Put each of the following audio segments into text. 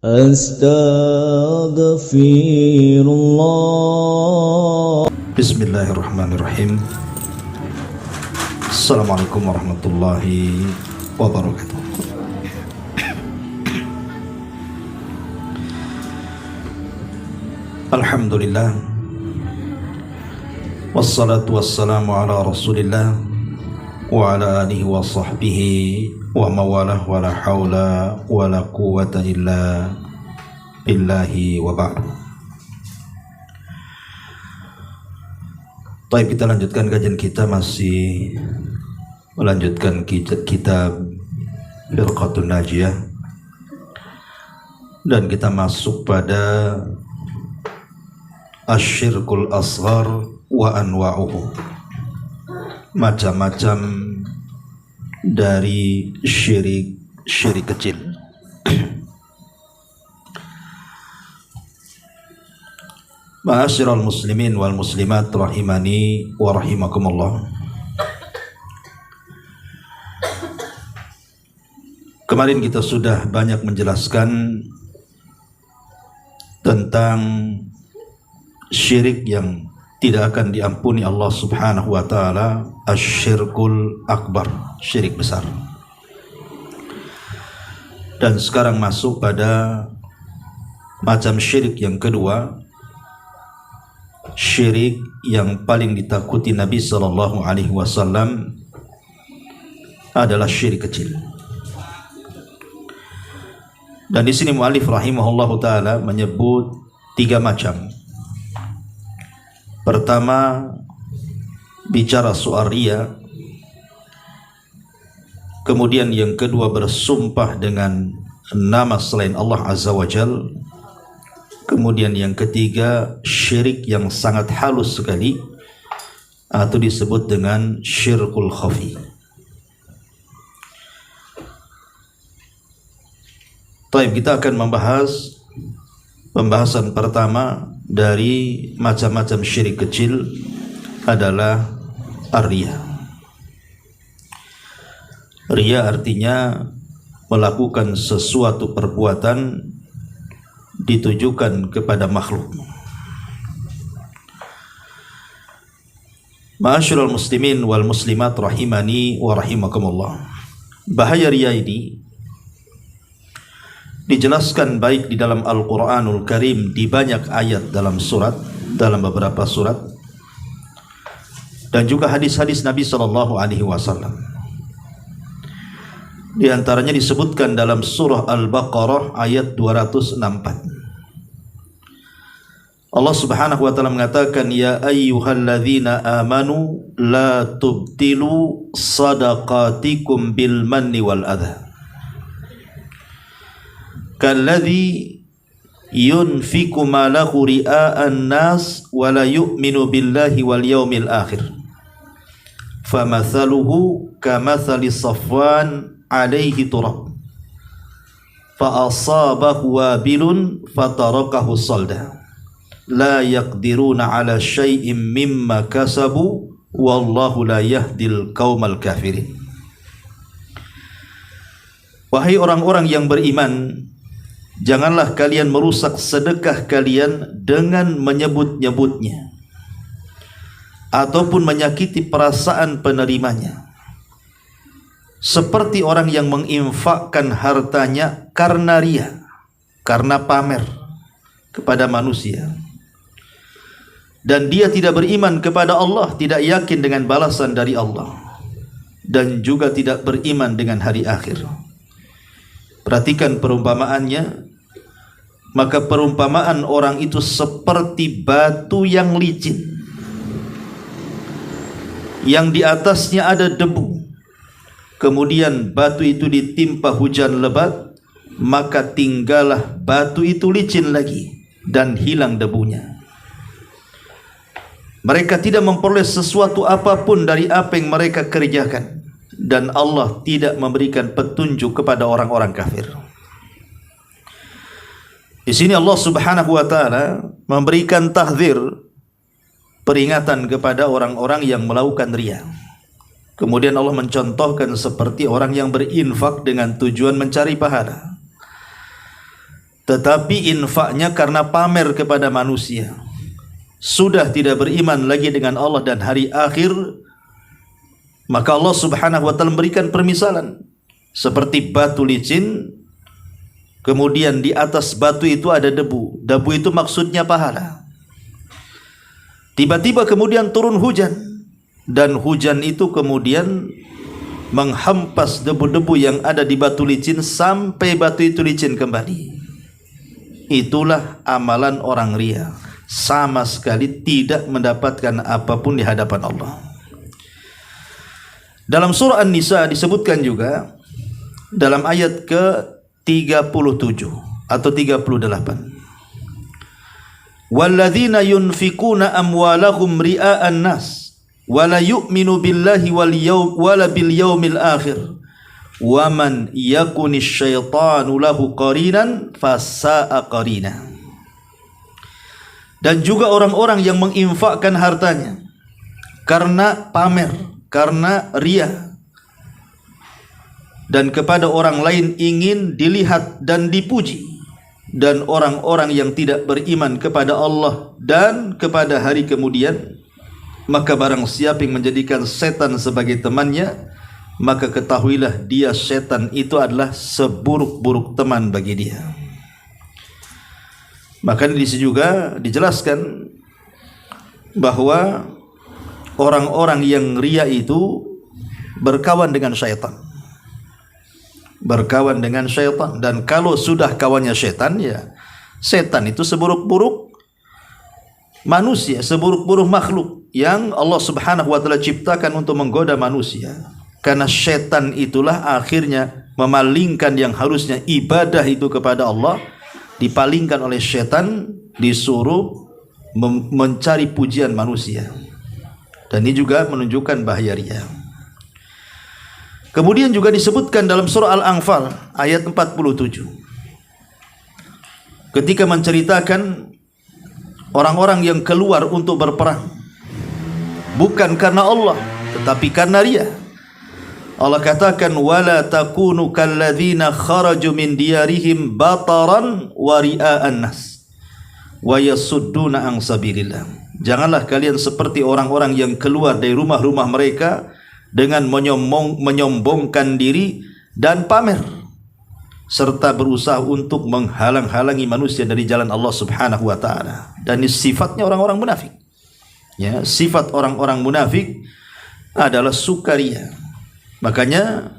Astaghfirullah. Bismillahirrahmanirrahim. Assalamualaikum warahmatullahi wabarakatuh. Alhamdulillah, wassalatu wassalamu ala rasulillah wa ala alihi wa sahbihi wa mawalah wa la hawla wa la quwwata illa billahi wa ba'du. Baik, kita lanjutkan kajian kita, masih melanjutkan kitab Firqatun Najiyah, dan kita masuk pada Asyirkul Asghar wa anwa'uhu, macam-macam dari syirik kecil. Ma'asyiral muslimin wal muslimat rahimani wa rahimakumullah. Kemarin kita sudah banyak menjelaskan tentang syirik yang tidak akan diampuni Allah Subhanahu wa taala, asyirkul akbar, syirik besar. Dan sekarang masuk pada macam syirik yang kedua, syirik yang paling ditakuti Nabi sallallahu alaihi wasallam adalah syirik kecil. Dan di sini muallif rahimahullahu taala menyebut 3 macam. Pertama, bicara soal riya. Kemudian yang kedua, bersumpah dengan nama selain Allah Azza wa Jal. Kemudian yang ketiga, syirik yang sangat halus sekali, atau disebut dengan syirkul khafi. Baik, kita akan membahas pembahasan pertama dari macam-macam syirik kecil adalah ar-riya. Riya artinya melakukan sesuatu perbuatan ditujukan kepada makhluk. Ma'asyiral muslimin wal muslimat rahimani wa rahimakumullah. Bahaya riya ini dijelaskan baik di dalam Al-Quranul Karim, di banyak ayat dalam beberapa surat, dan juga hadis-hadis Nabi sallallahu alaihi wasallam. Di antaranya disebutkan dalam surah Al-Baqarah ayat 264. Allah Subhanahu wa taala mengatakan, ya ayyuhalladzina amanu la tubtilu sadaqatikum bil manni wal adha kalladzi yunfiqu malahu ria'an nas wa la yu'minu billahi wal yawmil akhir famathaluhu kamathali safwan alaihi turab fa asabahu wabilun fatarakahu salda la yaqdiruna ala syai'im mimma kasabu wallahu la yahdil qaumal kafirin. Wahai orang-orang yang beriman, janganlah kalian merusak sedekah kalian dengan menyebut-nyebutnya ataupun menyakiti perasaan penerimanya, seperti orang yang menginfakkan hartanya karena riya, karena pamer kepada manusia, dan dia tidak beriman kepada Allah, tidak yakin dengan balasan dari Allah, dan juga tidak beriman dengan hari akhir. Perhatikan perumpamaannya. Maka perumpamaan orang itu seperti batu yang licin, yang di atasnya ada debu. Kemudian batu itu ditimpa hujan lebat, maka tinggallah batu itu licin lagi dan hilang debunya. Mereka tidak memperoleh sesuatu apapun dari apa yang mereka kerjakan, dan Allah tidak memberikan petunjuk kepada orang-orang kafir. Di sini Allah Subhanahu wa taala memberikan tahdzir, peringatan kepada orang-orang yang melakukan riya. Kemudian Allah mencontohkan seperti orang yang berinfak dengan tujuan mencari pahala. tetapi infaknya karena pamer kepada manusia, sudah tidak beriman lagi dengan Allah dan hari akhir, maka Allah Subhanahu wa ta'ala memberikan permisalan seperti batu licin, kemudian di atas batu itu ada debu. Debu itu maksudnya pahala. Tiba-tiba kemudian turun hujan, dan hujan itu kemudian menghempas debu-debu yang ada di batu licin sampai batu itu licin kembali. Itulah amalan orang riya, sama sekali tidak mendapatkan apapun di hadapan Allah. Dalam surah An-Nisa disebutkan juga dalam ayat ke-37 atau 38, walladzina yunfikuna amwalahum ria'an nas wala yu'minu billahi wala bil yaumil akhir wa man yakunish syaitanu lahu qarinan fasa'a qarina. Dan juga orang-orang yang menginfakkan hartanya karena pamer, karena riya, dan kepada orang lain ingin dilihat dan dipuji, dan orang-orang yang tidak beriman kepada Allah dan kepada hari kemudian, maka barang siapa yang menjadikan setan sebagai temannya, maka ketahuilah dia, setan itu adalah seburuk-buruk teman bagi dia. Maka di sini juga dijelaskan bahwa orang-orang yang riya itu berkawan dengan syaitan. Berkawan dengan syaitan, dan kalau sudah kawannya syaitan, ya setan itu seburuk-buruk manusia, seburuk-buruk makhluk yang Allah Subhanahu wa ta'ala ciptakan untuk menggoda manusia. Karena syaitan itulah akhirnya memalingkan yang harusnya ibadah itu kepada Allah, dipalingkan oleh syaitan, disuruh mencari pujian manusia. Dan ini juga menunjukkan bahaya riya. Kemudian juga disebutkan dalam surah Al-Anfal ayat 47, ketika menceritakan orang-orang yang keluar untuk berperang bukan karena Allah tetapi karena riya. Allah katakan, wala takunu kalladzina kharaju min diyarihim bataran wa ria'an nas wa yasudduna an sabilillah. Janganlah kalian seperti orang-orang yang keluar dari rumah-rumah mereka dengan menyombongkan diri dan pamer, serta berusaha untuk menghalang-halangi manusia dari jalan Allah Subhanahu wa ta'ala. Dan ini sifatnya orang-orang munafik. Ya, sifat orang-orang munafik adalah sukaria. Makanya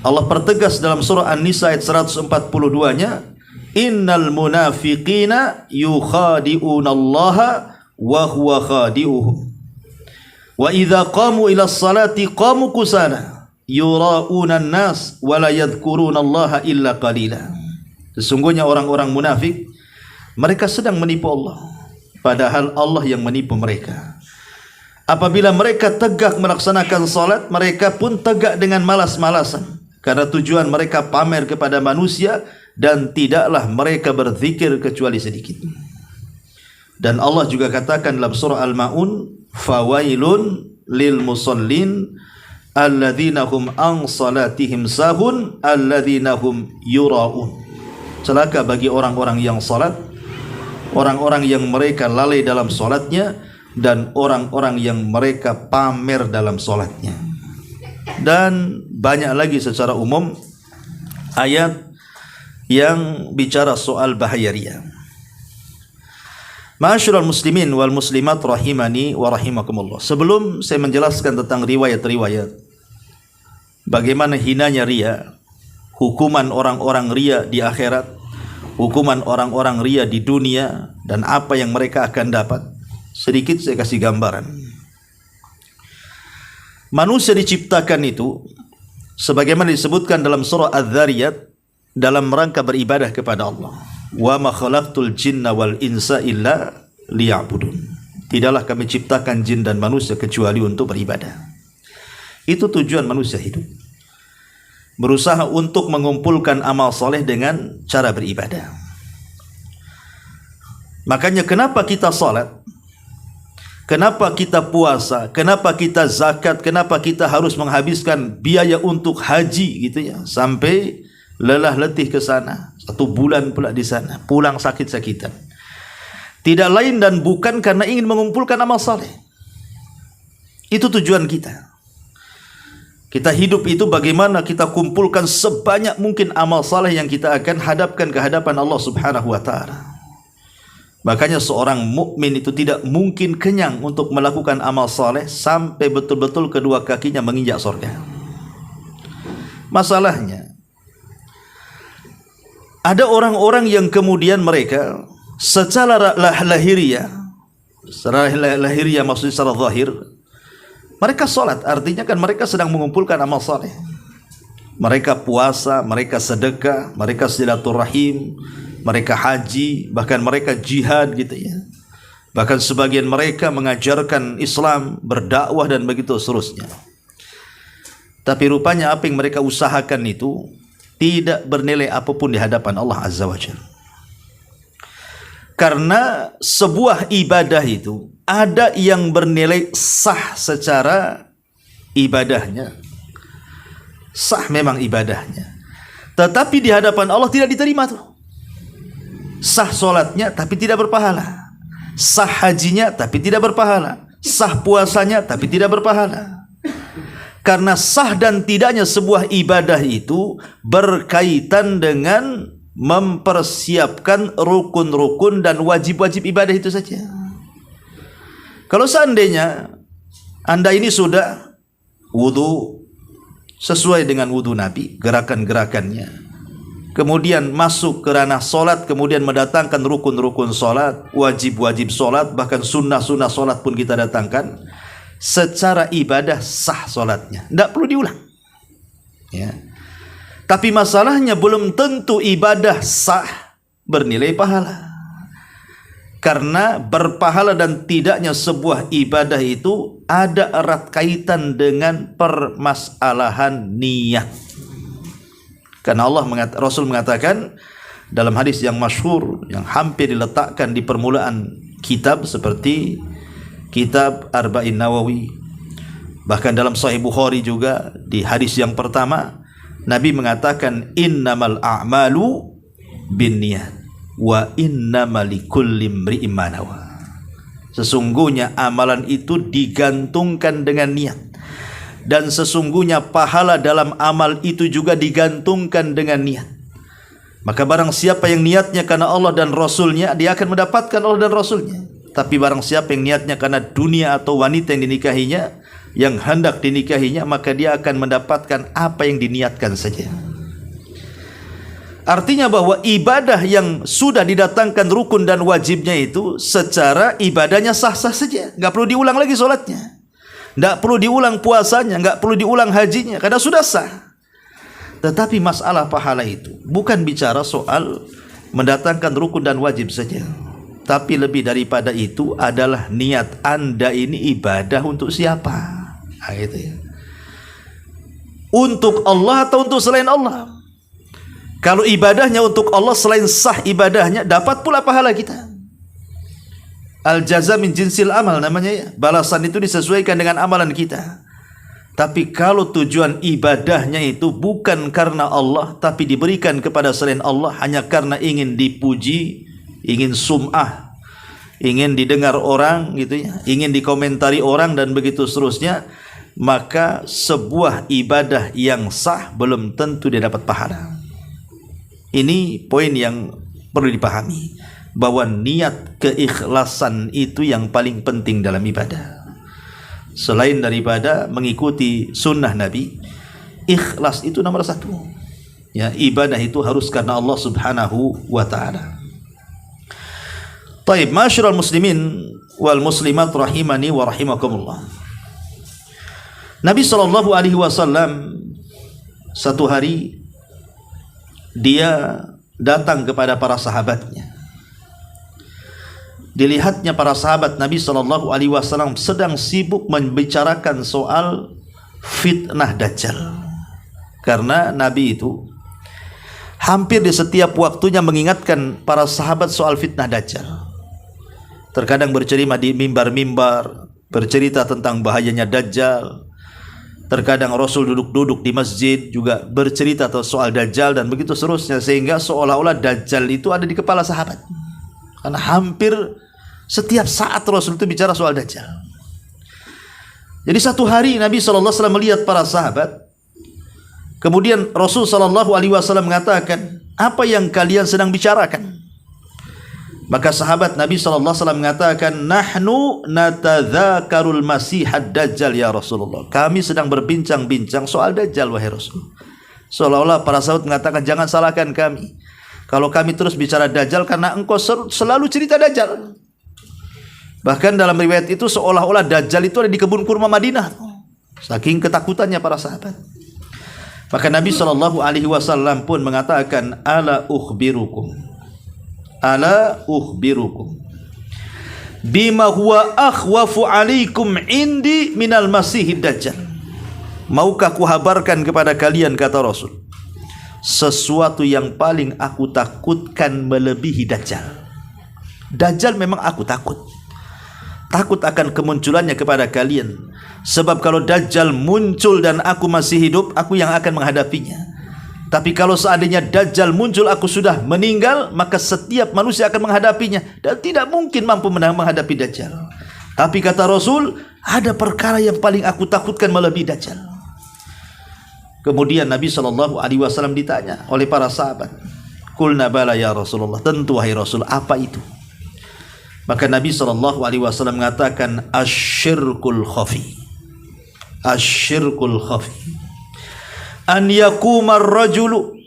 Allah pertegas dalam surah An-Nisa ayat 142-nya, innal munafiqina yukhadi'unallaha wa huwa khadi'uhum wa idza qamu ila sholati qamu kusala yura'unan nas wa la yadhkurunallaha illa qalila. Sesungguhnya orang-orang munafik, mereka sedang menipu Allah, padahal Allah yang menipu mereka. Apabila mereka tegak melaksanakan salat, mereka pun tegak dengan malas-malasan, karena tujuan mereka pamer kepada manusia, dan tidaklah mereka berzikir kecuali sedikit. Dan Allah juga katakan dalam surah Al-Ma'un, fawailun lil musallin alladzina hum an salatihim sahun alladzina hum yura'un. Celaka bagi orang-orang yang salat, orang-orang yang mereka lalai dalam salatnya, dan orang-orang yang mereka pamer dalam salatnya. Dan banyak lagi secara umum ayat yang bicara soal bahaya riya. Ma'asyiral muslimin wal muslimat rahimani wa rahimakumullah. Sebelum saya menjelaskan tentang riwayat-riwayat bagaimana hinanya riya, hukuman orang-orang riya di akhirat, hukuman orang-orang riya di dunia, dan apa yang mereka akan dapat, sedikit saya kasih gambaran. Manusia diciptakan itu sebagaimana disebutkan dalam surah Az-Zariyat, dalam rangka beribadah kepada Allah. Wa ma khalaqtul jinna wal insa illa liya'budun. Tidaklah kami ciptakan jin dan manusia kecuali untuk beribadah. Itu tujuan manusia hidup. Berusaha untuk mengumpulkan amal soleh dengan cara beribadah. Makanya kenapa kita salat? Kenapa kita puasa? Kenapa kita zakat? Kenapa kita harus menghabiskan biaya untuk haji gitu ya, sampai lelah letih ke sana, 1 bulan pula di sana, pulang sakit-sakitan. Tidak lain dan bukan karena ingin mengumpulkan amal saleh. Itu tujuan kita. Kita hidup itu bagaimana kita kumpulkan sebanyak mungkin amal saleh yang kita akan hadapkan ke hadapan Allah Subhanahu wa taala. Makanya seorang mukmin itu tidak mungkin kenyang untuk melakukan amal saleh sampai betul-betul kedua kakinya menginjak surga. Masalahnya, ada orang-orang yang kemudian mereka secara lahiriah maksudnya secara zahir, mereka sholat, artinya kan mereka sedang mengumpulkan amal saleh. Mereka puasa, mereka sedekah, mereka silaturahim, mereka haji, bahkan mereka jihad gitu ya. Bahkan sebagian mereka mengajarkan Islam, berdakwah dan begitu seterusnya. Tapi rupanya apa yang mereka usahakan itu tidak bernilai apapun di hadapan Allah Azza wa Jalla. Karena sebuah ibadah itu ada yang bernilai sah secara ibadahnya. Sah memang ibadahnya. Tetapi di hadapan Allah tidak diterima tuh. Sah solatnya tapi tidak berpahala. Sah hajinya tapi tidak berpahala. Sah puasanya tapi tidak berpahala. Karena sah dan tidaknya sebuah ibadah itu berkaitan dengan mempersiapkan rukun-rukun dan wajib-wajib ibadah itu saja. Kalau seandainya Anda ini sudah wudu sesuai dengan wudu Nabi, gerakan-gerakannya, kemudian masuk ke ranah solat, kemudian mendatangkan rukun-rukun solat, wajib-wajib solat, bahkan sunnah-sunnah solat pun kita datangkan, secara ibadah sah solatnya, tidak perlu diulang ya. Tapi masalahnya belum tentu ibadah sah bernilai pahala. Karena berpahala dan tidaknya sebuah ibadah itu ada erat kaitan dengan permasalahan niat. Karena Rasul mengatakan dalam hadis yang masyhur yang hampir diletakkan di permulaan kitab seperti kitab Arba'in Nawawi, bahkan dalam Sahih Bukhari juga di hadis yang pertama Nabi mengatakan innamal a'malu binniyat wa innamal likulli imri'in ma nawa. Sesungguhnya amalan itu digantungkan dengan niat, dan sesungguhnya pahala dalam amal itu juga digantungkan dengan niat. Maka barang siapa yang niatnya karena Allah dan Rasulnya, dia akan mendapatkan Allah dan Rasulnya. Tapi barang siapa yang niatnya karena dunia atau wanita yang dinikahinya, yang hendak dinikahinya, maka dia akan mendapatkan apa yang diniatkan saja. Artinya bahwa ibadah yang sudah didatangkan rukun dan wajibnya itu secara ibadahnya sah-sah saja, nggak perlu diulang lagi sholatnya, nggak perlu diulang puasanya, nggak perlu diulang hajinya, karena sudah sah. Tetapi masalah pahala itu bukan bicara soal mendatangkan rukun dan wajib saja, tapi lebih daripada itu adalah niat Anda ini ibadah untuk siapa? Nah, gitu ya. Untuk Allah atau untuk selain Allah? Kalau ibadahnya untuk Allah, selain sah ibadahnya, dapat pula pahala kita. Al-jaza min jinsil amal namanya ya. Balasan itu disesuaikan dengan amalan kita. Tapi kalau tujuan ibadahnya itu bukan karena Allah, tapi diberikan kepada selain Allah hanya karena ingin dipuji, ingin sum'ah, ingin didengar orang gitu ya, ingin dikomentari orang dan begitu seterusnya, maka sebuah ibadah yang sah belum tentu dia dapat pahala. Ini poin yang perlu dipahami, bahwa niat keikhlasan itu yang paling penting dalam ibadah. Selain daripada mengikuti sunnah Nabi, ikhlas itu nomor 1 ya. Ibadah itu harus karena Allah Subhanahu wa ta'ala. Taib, masyarul muslimin wal muslimat rahimani wa rahimakumullah. Nabi SAW satu hari dia datang kepada para sahabatnya. Dilihatnya para sahabat Nabi SAW sedang sibuk membicarakan soal fitnah Dajjal. Karena Nabi itu hampir di setiap waktunya mengingatkan para sahabat soal fitnah Dajjal. Terkadang bercerita di mimbar-mimbar, bercerita tentang bahayanya Dajjal. Terkadang Rasul duduk-duduk di masjid juga bercerita soal Dajjal dan begitu seterusnya, sehingga seolah-olah Dajjal itu ada di kepala sahabat. Karena hampir setiap saat Rasul itu bicara soal Dajjal. Jadi satu hari Nabi SAW melihat para sahabat. Kemudian Rasul SAW mengatakan, apa yang kalian sedang bicarakan? Maka sahabat Nabi SAW mengatakan, nahnu natadzakarul masihad dajjal ya Rasulullah. Kami sedang berbincang-bincang soal Dajjal wahai Rasul. Seolah-olah para sahabat mengatakan, jangan salahkan kami kalau kami terus bicara Dajjal karena engkau selalu cerita Dajjal. Bahkan dalam riwayat itu seolah-olah Dajjal itu ada di kebun kurma Madinah. Saking ketakutannya para sahabat. Maka Nabi SAW pun mengatakan, ala ukhbirukum bima huwa akhwafu alaikum indi minal masihid dajjal. Maukah kuhabarkan kepada kalian, kata Rasul, sesuatu yang paling aku takutkan melebihi Dajjal. Dajjal memang aku takut akan kemunculannya kepada kalian. Sebab kalau Dajjal muncul dan aku masih hidup, aku yang akan menghadapinya. Tapi kalau seandainya Dajjal muncul, aku sudah meninggal, maka setiap manusia akan menghadapinya dan tidak mungkin mampu menghadapi Dajjal. Tapi kata Rasul, ada perkara yang paling aku takutkan melebihi Dajjal. Kemudian Nabi SAW ditanya oleh para sahabat, qulna bala ya Rasulullah, tentu wahai Rasul, apa itu? Maka Nabi SAW mengatakan, asyirkul khafi. Asyirkul khafi an yakuma ar-rajulu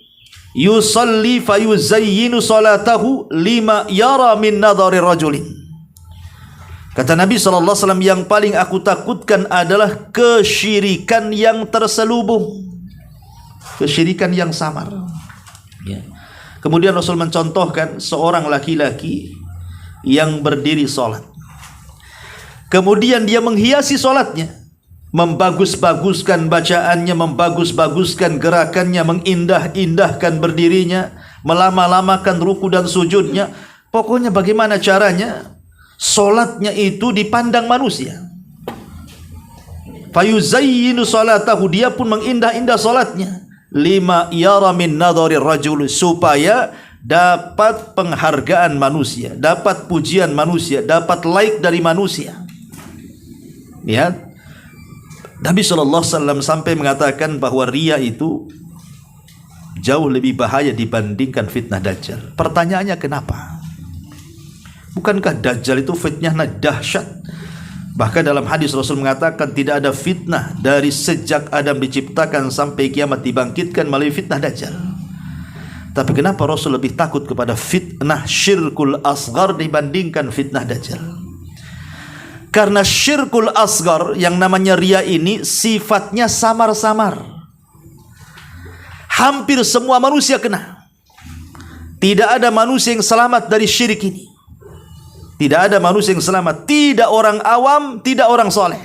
yusalli fayuzayyinu salatahu lima yara min nadhari rajulin. Kata Nabi SAW, yang paling aku takutkan adalah kesyirikan yang terselubung, kesyirikan yang samar. Ya. Kemudian Rasul mencontohkan seorang laki-laki yang berdiri sholat, kemudian dia menghiasi sholatnya, membagus-baguskan bacaannya, membagus-baguskan gerakannya, mengindah-indahkan berdirinya, melama-lamakan ruku dan sujudnya. Pokoknya bagaimana caranya solatnya itu dipandang manusia. Fayuzayyinu salatahu, dia pun mengindah-indah solatnya. Lima yara min nadhari rajul, supaya dapat penghargaan manusia, dapat pujian manusia, dapat like dari manusia. Lihat, Nabi SAW sampai mengatakan bahwa riya itu jauh lebih bahaya dibandingkan fitnah Dajjal. Pertanyaannya kenapa? Bukankah Dajjal itu fitnahnya dahsyat? Bahkan dalam hadis Rasul mengatakan tidak ada fitnah dari sejak Adam diciptakan sampai kiamat dibangkitkan melalui fitnah Dajjal. Tapi kenapa Rasul lebih takut kepada fitnah syirkul asghar dibandingkan fitnah Dajjal? Karena syirkul asghar yang namanya riya ini sifatnya samar-samar. Hampir semua manusia kena. Tidak ada manusia yang selamat dari syirik ini. Tidak ada manusia yang selamat. Tidak orang awam, tidak orang soleh.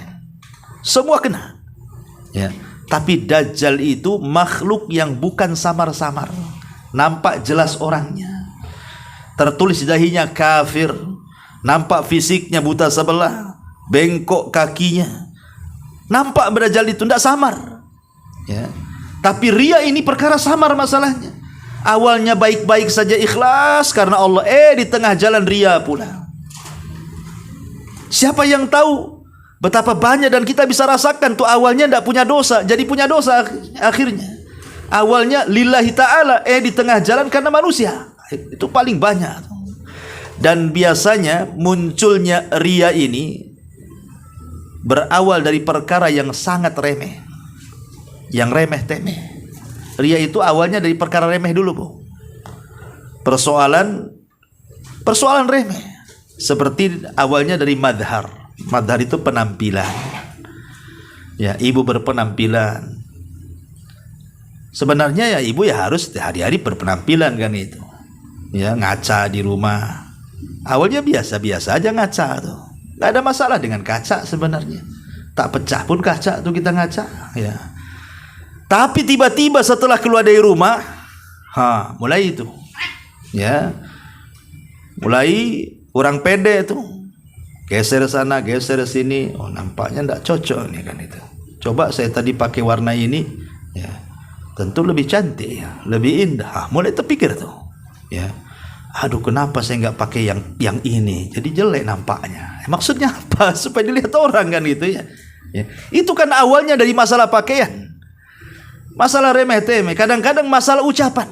Semua kena. Ya. Tapi Dajjal itu makhluk yang bukan samar-samar. Nampak jelas orangnya. Tertulis di dahinya kafir. Nampak fisiknya buta sebelah. Bengkok kakinya. Nampak Dajjal itu tidak samar. Ya. Tapi riya ini perkara samar masalahnya. Awalnya baik-baik saja ikhlas karena Allah. Di tengah jalan riya pula. Siapa yang tahu betapa banyak, dan kita bisa rasakan tuh awalnya tidak punya dosa, jadi punya dosa akhirnya. Awalnya lillahi ta'ala, di tengah jalan karena manusia. Itu paling banyak. Dan biasanya munculnya riya ini berawal dari perkara yang sangat remeh. Yang remeh-temeh. Riya itu awalnya dari perkara remeh dulu, Bu. Persoalan remeh. Seperti awalnya dari madhar. Madhar itu penampilan. Ya, ibu berpenampilan. Sebenarnya ya ibu ya harus hari-hari berpenampilan kan itu. Ya, ngaca di rumah. Awalnya biasa-biasa aja ngaca tuh. Gak ada masalah dengan kaca sebenarnya. Tak pecah pun kaca tuh kita ngaca. Ya. Tapi tiba-tiba setelah keluar dari rumah, mulai itu. Ya. Mulai kurang pede tuh, geser sana geser sini, nampaknya tidak cocok nih kan itu. Coba saya tadi pakai warna ini, ya, tentu lebih cantik, ya, lebih indah. Mulai terpikir tuh, ya, aduh kenapa saya nggak pakai yang ini, jadi jelek nampaknya. Maksudnya apa? Supaya dilihat orang kan gitu ya. Ya. Itu kan awalnya dari masalah pakaian, masalah remeh-temeh, kadang-kadang masalah ucapan.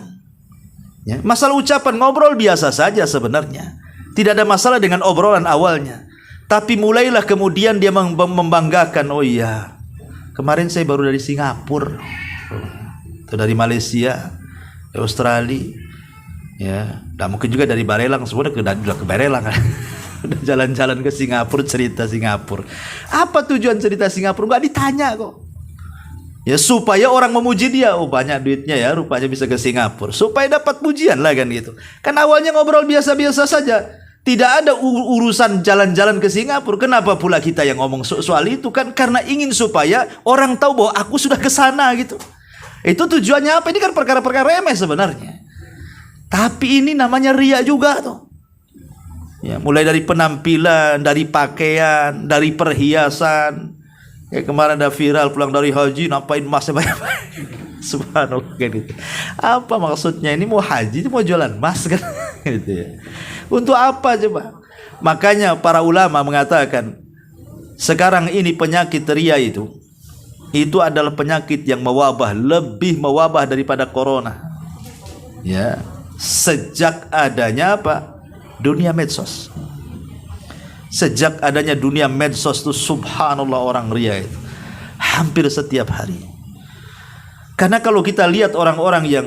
Ya, masalah ucapan, ngobrol biasa saja sebenarnya, tidak ada masalah dengan obrolan awalnya. Tapi mulailah kemudian dia membanggakan, oh iya, kemarin saya baru dari Singapura, atau dari Malaysia, dari Australia, ya, dan mungkin juga dari Barelang, semua udah ke Barelang, udah jalan-jalan ke Singapura, cerita Singapura. Apa tujuan cerita Singapura? Nggak ditanya kok. Ya supaya orang memuji dia, oh banyak duitnya ya, rupanya bisa ke Singapura, supaya dapat pujian lah kan gitu. Kan awalnya ngobrol biasa-biasa saja. Tidak ada urusan jalan-jalan ke Singapura. Kenapa pula kita yang ngomong soal itu? Kan karena ingin supaya orang tahu bahwa aku sudah ke sana gitu. Itu tujuannya apa? Ini kan perkara-perkara remeh sebenarnya. Tapi ini namanya riya juga tuh. Ya, mulai dari penampilan, dari pakaian, dari perhiasan. Ya, kemarin ada viral pulang dari haji, nampain emasnya banyak. Subhanallah kan gitu. Apa maksudnya? Ini mau haji, ini mau jualan emas kan? Gitu ya. Untuk apa coba? Makanya para ulama mengatakan sekarang ini penyakit riya itu adalah penyakit yang mewabah, lebih mewabah daripada corona. Ya, sejak adanya apa? Dunia medsos. Sejak adanya dunia medsos itu subhanallah orang riya itu hampir setiap hari. Karena kalau kita lihat orang-orang yang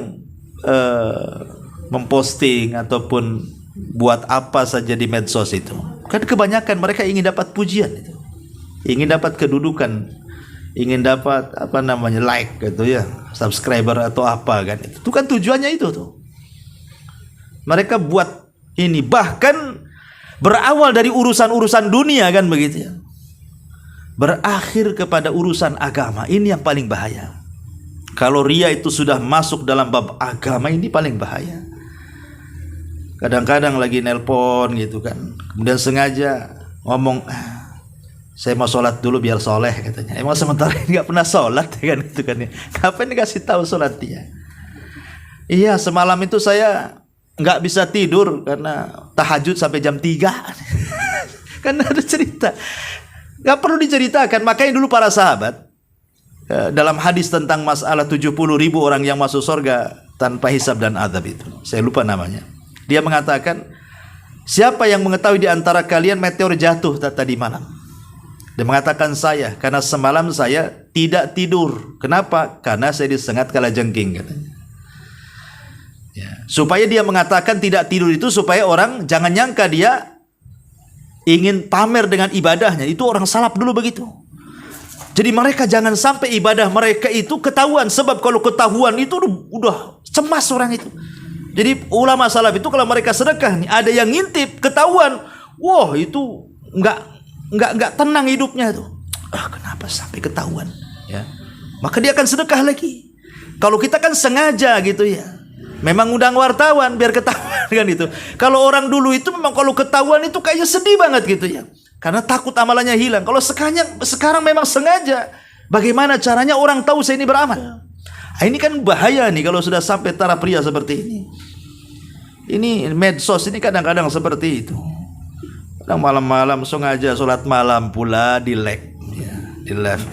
memposting ataupun buat apa saja di medsos itu, kan kebanyakan mereka ingin dapat pujian itu, ingin dapat kedudukan, ingin dapat apa namanya like gitu ya, subscriber atau apa kan, itu kan tujuannya itu tuh. Mereka buat ini, bahkan berawal dari urusan-urusan dunia kan begitu ya, berakhir kepada urusan agama. Ini yang paling bahaya. Kalau riya itu sudah masuk dalam bab agama, ini paling bahaya. Kadang-kadang lagi nelpon gitu kan, kemudian sengaja ngomong, saya mau sholat dulu biar soleh katanya. Emang sementara ini nggak pernah sholat kan itu kan ya. Kapan dikasih tahu sholat dia? Iya, semalam itu saya nggak bisa tidur karena tahajud sampai jam 3. Kan ada cerita, nggak perlu diceritakan. Makanya dulu para sahabat dalam hadis tentang masalah 70.000 orang yang masuk surga tanpa hisab dan azab itu, saya lupa namanya. Dia mengatakan, siapa yang mengetahui di antara kalian meteor jatuh tadi malam? Dia mengatakan saya, karena semalam saya tidak tidur. Kenapa? Karena saya disengat kalajengking katanya. Ya, supaya dia mengatakan tidak tidur itu supaya orang jangan nyangka dia ingin pamer dengan ibadahnya. Itu orang salaf dulu begitu. Jadi mereka jangan sampai ibadah mereka itu ketahuan, sebab kalau ketahuan itu udah cemas orang itu. Jadi ulama salaf itu kalau mereka sedekah nih, ada yang ngintip ketahuan, wah itu nggak tenang hidupnya itu. Kenapa sampai ketahuan? Ya, maka dia akan sedekah lagi. Kalau kita kan sengaja gitu ya, memang undang wartawan biar ketahuan kan itu. Kalau orang dulu itu memang kalau ketahuan itu kayaknya sedih banget gitu ya, karena takut amalannya hilang. Kalau sekarang memang sengaja. Bagaimana caranya orang tahu saya ini beramal? Ini kan bahaya nih kalau sudah sampai taraf pria seperti ini. Ini medsos ini kadang-kadang seperti itu. Kadang malam-malam sengaja sholat malam pula di like, ya, di live,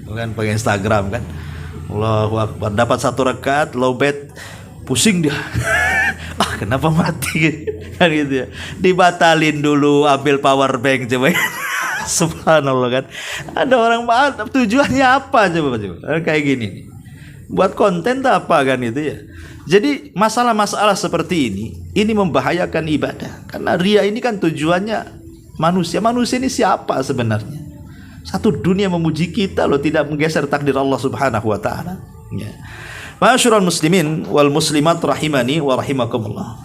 kan pakai Instagram kan. Allahu Akbar, dapat 1 rakaat low bet, pusing dia. Kenapa mati? Kan gitu ya. Dibatalin dulu, ambil power bank coba. Subhanallah kan. Ada orang tujuannya apa coba. Kayak gini nih. Buat konten tak apa kan itu ya. Jadi masalah-masalah seperti ini membahayakan ibadah. Karena riya ini kan tujuannya manusia. Manusia ini siapa sebenarnya? Satu dunia memuji kita loh, tidak menggeser takdir Allah Subhanahu wa taala. Ya. Ma'asyiral muslimin wal muslimat rahimani wa rahimakumullah.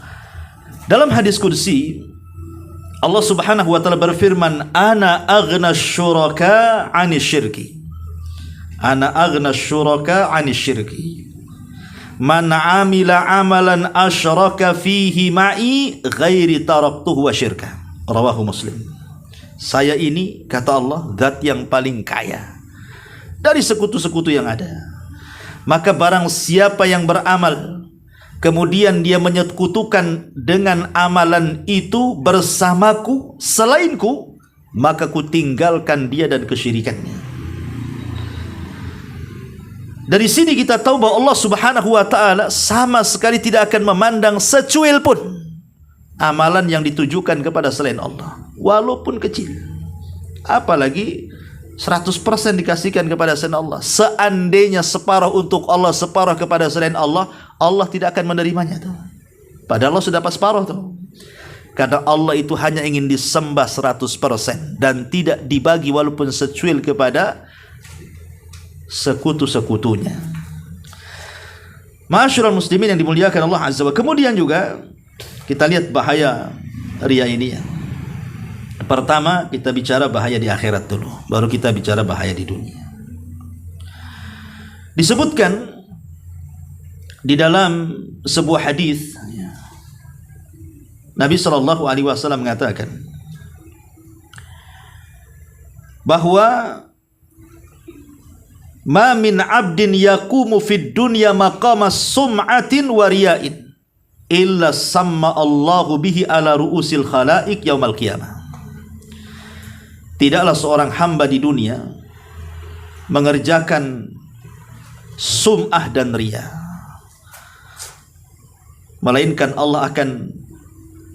Dalam hadis qudsi Allah Subhanahu wa taala berfirman, "Ana aghna syuraka 'anil syirki." Ana aghna syuraka 'anil syirki. Man 'amila 'amalan asyraka fihi ma'i ghairi taraktuhu wa syirka. Rawahu Muslim. Saya ini, kata Allah, zat yang paling kaya dari sekutu-sekutu yang ada. Maka barang siapa yang beramal kemudian dia menyekutukan dengan amalan itu bersamaku selainku, maka ku tinggalkan dia dan kesyirikannya. Dari sini kita tahu bahwa Allah Subhanahu wa taala sama sekali tidak akan memandang secuil pun amalan yang ditujukan kepada selain Allah, walaupun kecil. Apalagi 100% dikasihkan kepada selain Allah. Seandainya separuh untuk Allah, separuh kepada selain Allah, Allah tidak akan menerimanya tuh. Padahal Allah sudah pas separuh tuh. Karena Allah itu hanya ingin disembah 100% dan tidak dibagi walaupun secuil kepada sekutu-sekutunya. Ma'asyiral muslimin yang dimuliakan Allah Azza wa Jalla. Kemudian juga kita lihat bahaya riya ini ya. Pertama kita bicara bahaya di akhirat dulu, baru kita bicara bahaya di dunia. Disebutkan di dalam sebuah hadis Nabi sallallahu alaihi wasallam mengatakan bahwa ma min 'abdin yaqumu fid dunya maqama sum'atin wa riya'in illa samma Allahu bihi ala ru'usil khalaiq yaumal qiyamah. Tidaklah seorang hamba di dunia mengerjakan sum'ah dan riya, melainkan Allah akan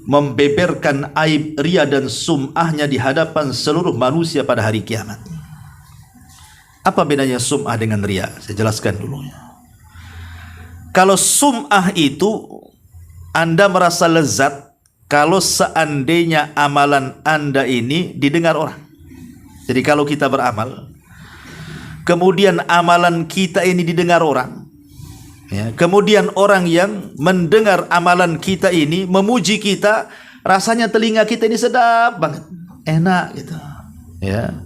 membeberkan aib riya dan sum'ahnya di hadapan seluruh manusia pada hari kiamat. Apa bedanya sum'ah dengan riya? Saya jelaskan dulu. Kalau sum'ah itu Anda merasa lezat kalau seandainya amalan Anda ini didengar orang. Jadi kalau kita beramal, kemudian amalan kita ini didengar orang, ya, kemudian orang yang mendengar amalan kita ini memuji kita, rasanya telinga kita ini sedap banget, enak gitu, ya.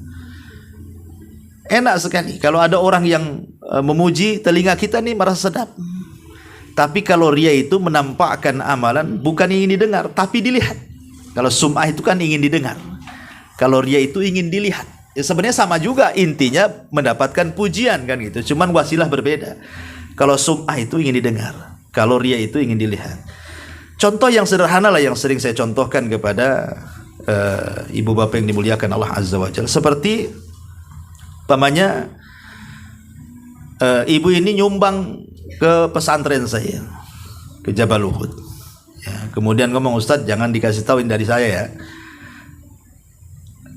Enak sekali kalau ada orang yang memuji, telinga kita nih merasa sedap. Tapi kalau riya itu menampakkan amalan bukan ingin didengar tapi dilihat. Kalau sum'ah itu kan ingin didengar, kalau riya itu ingin dilihat. Ya sebenarnya sama juga, intinya mendapatkan pujian kan gitu, cuman wasilah berbeda. Kalau sum'ah itu ingin didengar, kalau riya itu ingin dilihat. Contoh yang sederhana lah yang sering saya contohkan kepada ibu bapak yang dimuliakan Allah Azza wa Jalla. Seperti pamannya ibu ini nyumbang ke pesantren saya, ke Jabal Uhud, ya, kemudian ngomong, Ustadz jangan dikasih tahuin dari saya ya,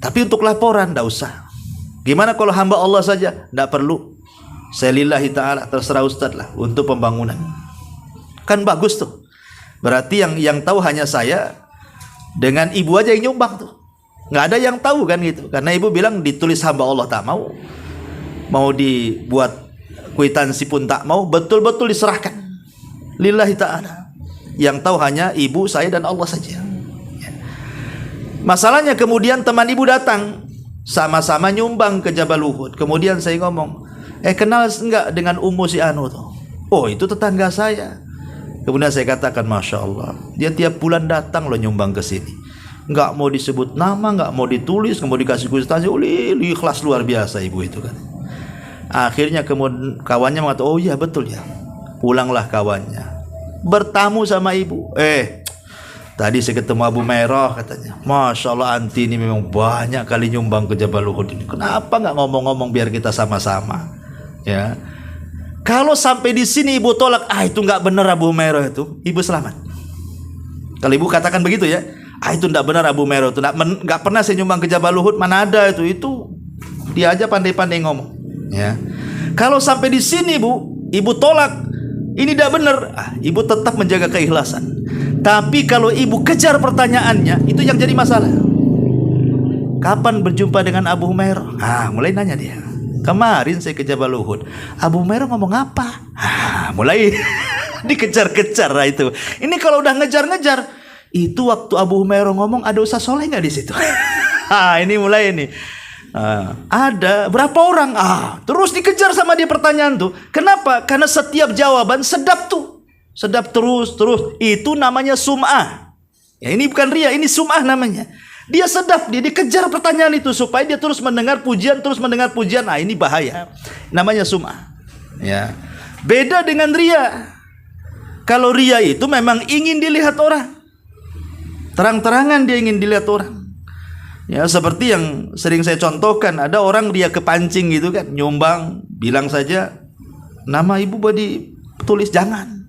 tapi untuk laporan tidak usah. Gimana kalau hamba Allah saja? Tidak perlu, saya lillahi ta'ala, terserah Ustadz lah untuk pembangunan. Kan bagus tuh. Berarti yang tahu hanya saya dengan ibu aja yang nyumbang tuh, nggak ada yang tahu kan gitu. Karena ibu bilang ditulis hamba Allah tak mau, mau dibuat kwitansi pun tak mau, betul-betul diserahkan lillahi ta'ala. Yang tahu hanya ibu, saya dan Allah saja. Masalahnya kemudian teman ibu datang, sama-sama nyumbang ke Jabal Uhud. Kemudian saya ngomong, kenal enggak dengan Ummu si Anu tuh? Oh itu tetangga saya. Kemudian saya katakan, Masya Allah, dia tiap bulan datang loh nyumbang ke sini. Enggak mau disebut nama, enggak mau ditulis, enggak mau dikasih kwitansi. Ikhlas luar biasa ibu itu kan. Akhirnya kemudian kawannya mengatakan, oh iya betul ya. Pulanglah kawannya, bertamu sama ibu. Tadi saya ketemu Abu Merah katanya, Masya Allah anti ini memang banyak kali nyumbang ke Jabal Uhud ini. Kenapa nggak ngomong-ngomong biar kita sama-sama? Ya, kalau sampai di sini ibu tolak, itu nggak benar Abu Merah itu, ibu selamat. Kalau ibu katakan begitu ya, itu nggak benar Abu Merah itu, nggak pernah saya nyumbang ke Jabal Uhud, mana ada itu dia aja pandai-pandai ngomong. Ya, kalau sampai di sini ibu tolak, ini tidak benar, ibu tetap menjaga keikhlasan. Tapi kalau ibu kejar pertanyaannya, itu yang jadi masalah. Kapan berjumpa dengan Abu Humairah? Mulai nanya dia. Kemarin saya ke Jabal Uhud, Abu Humairah ngomong apa? Mulai dikejar-kejar lah itu. Ini kalau udah ngejar-ngejar, itu waktu Abu Humairah ngomong ada Ustaz Soleh nggak di situ? Ini mulai ini. Ada berapa orang? Terus dikejar sama dia pertanyaan tuh. Kenapa? Karena setiap jawaban sedap tuh. Sedap terus. Itu namanya sum'ah. Ya, ini bukan riya, ini sum'ah namanya. Dia sedap, dia dikejar pertanyaan itu supaya dia terus mendengar pujian, terus mendengar pujian. Nah, ini bahaya. Namanya sum'ah. Ya. Beda dengan ria. Kalau ria itu memang ingin dilihat orang. Terang-terangan dia ingin dilihat orang. Ya, seperti yang sering saya contohkan, ada orang dia kepancing gitu kan, nyumbang, bilang saja nama ibu badi tulis, jangan.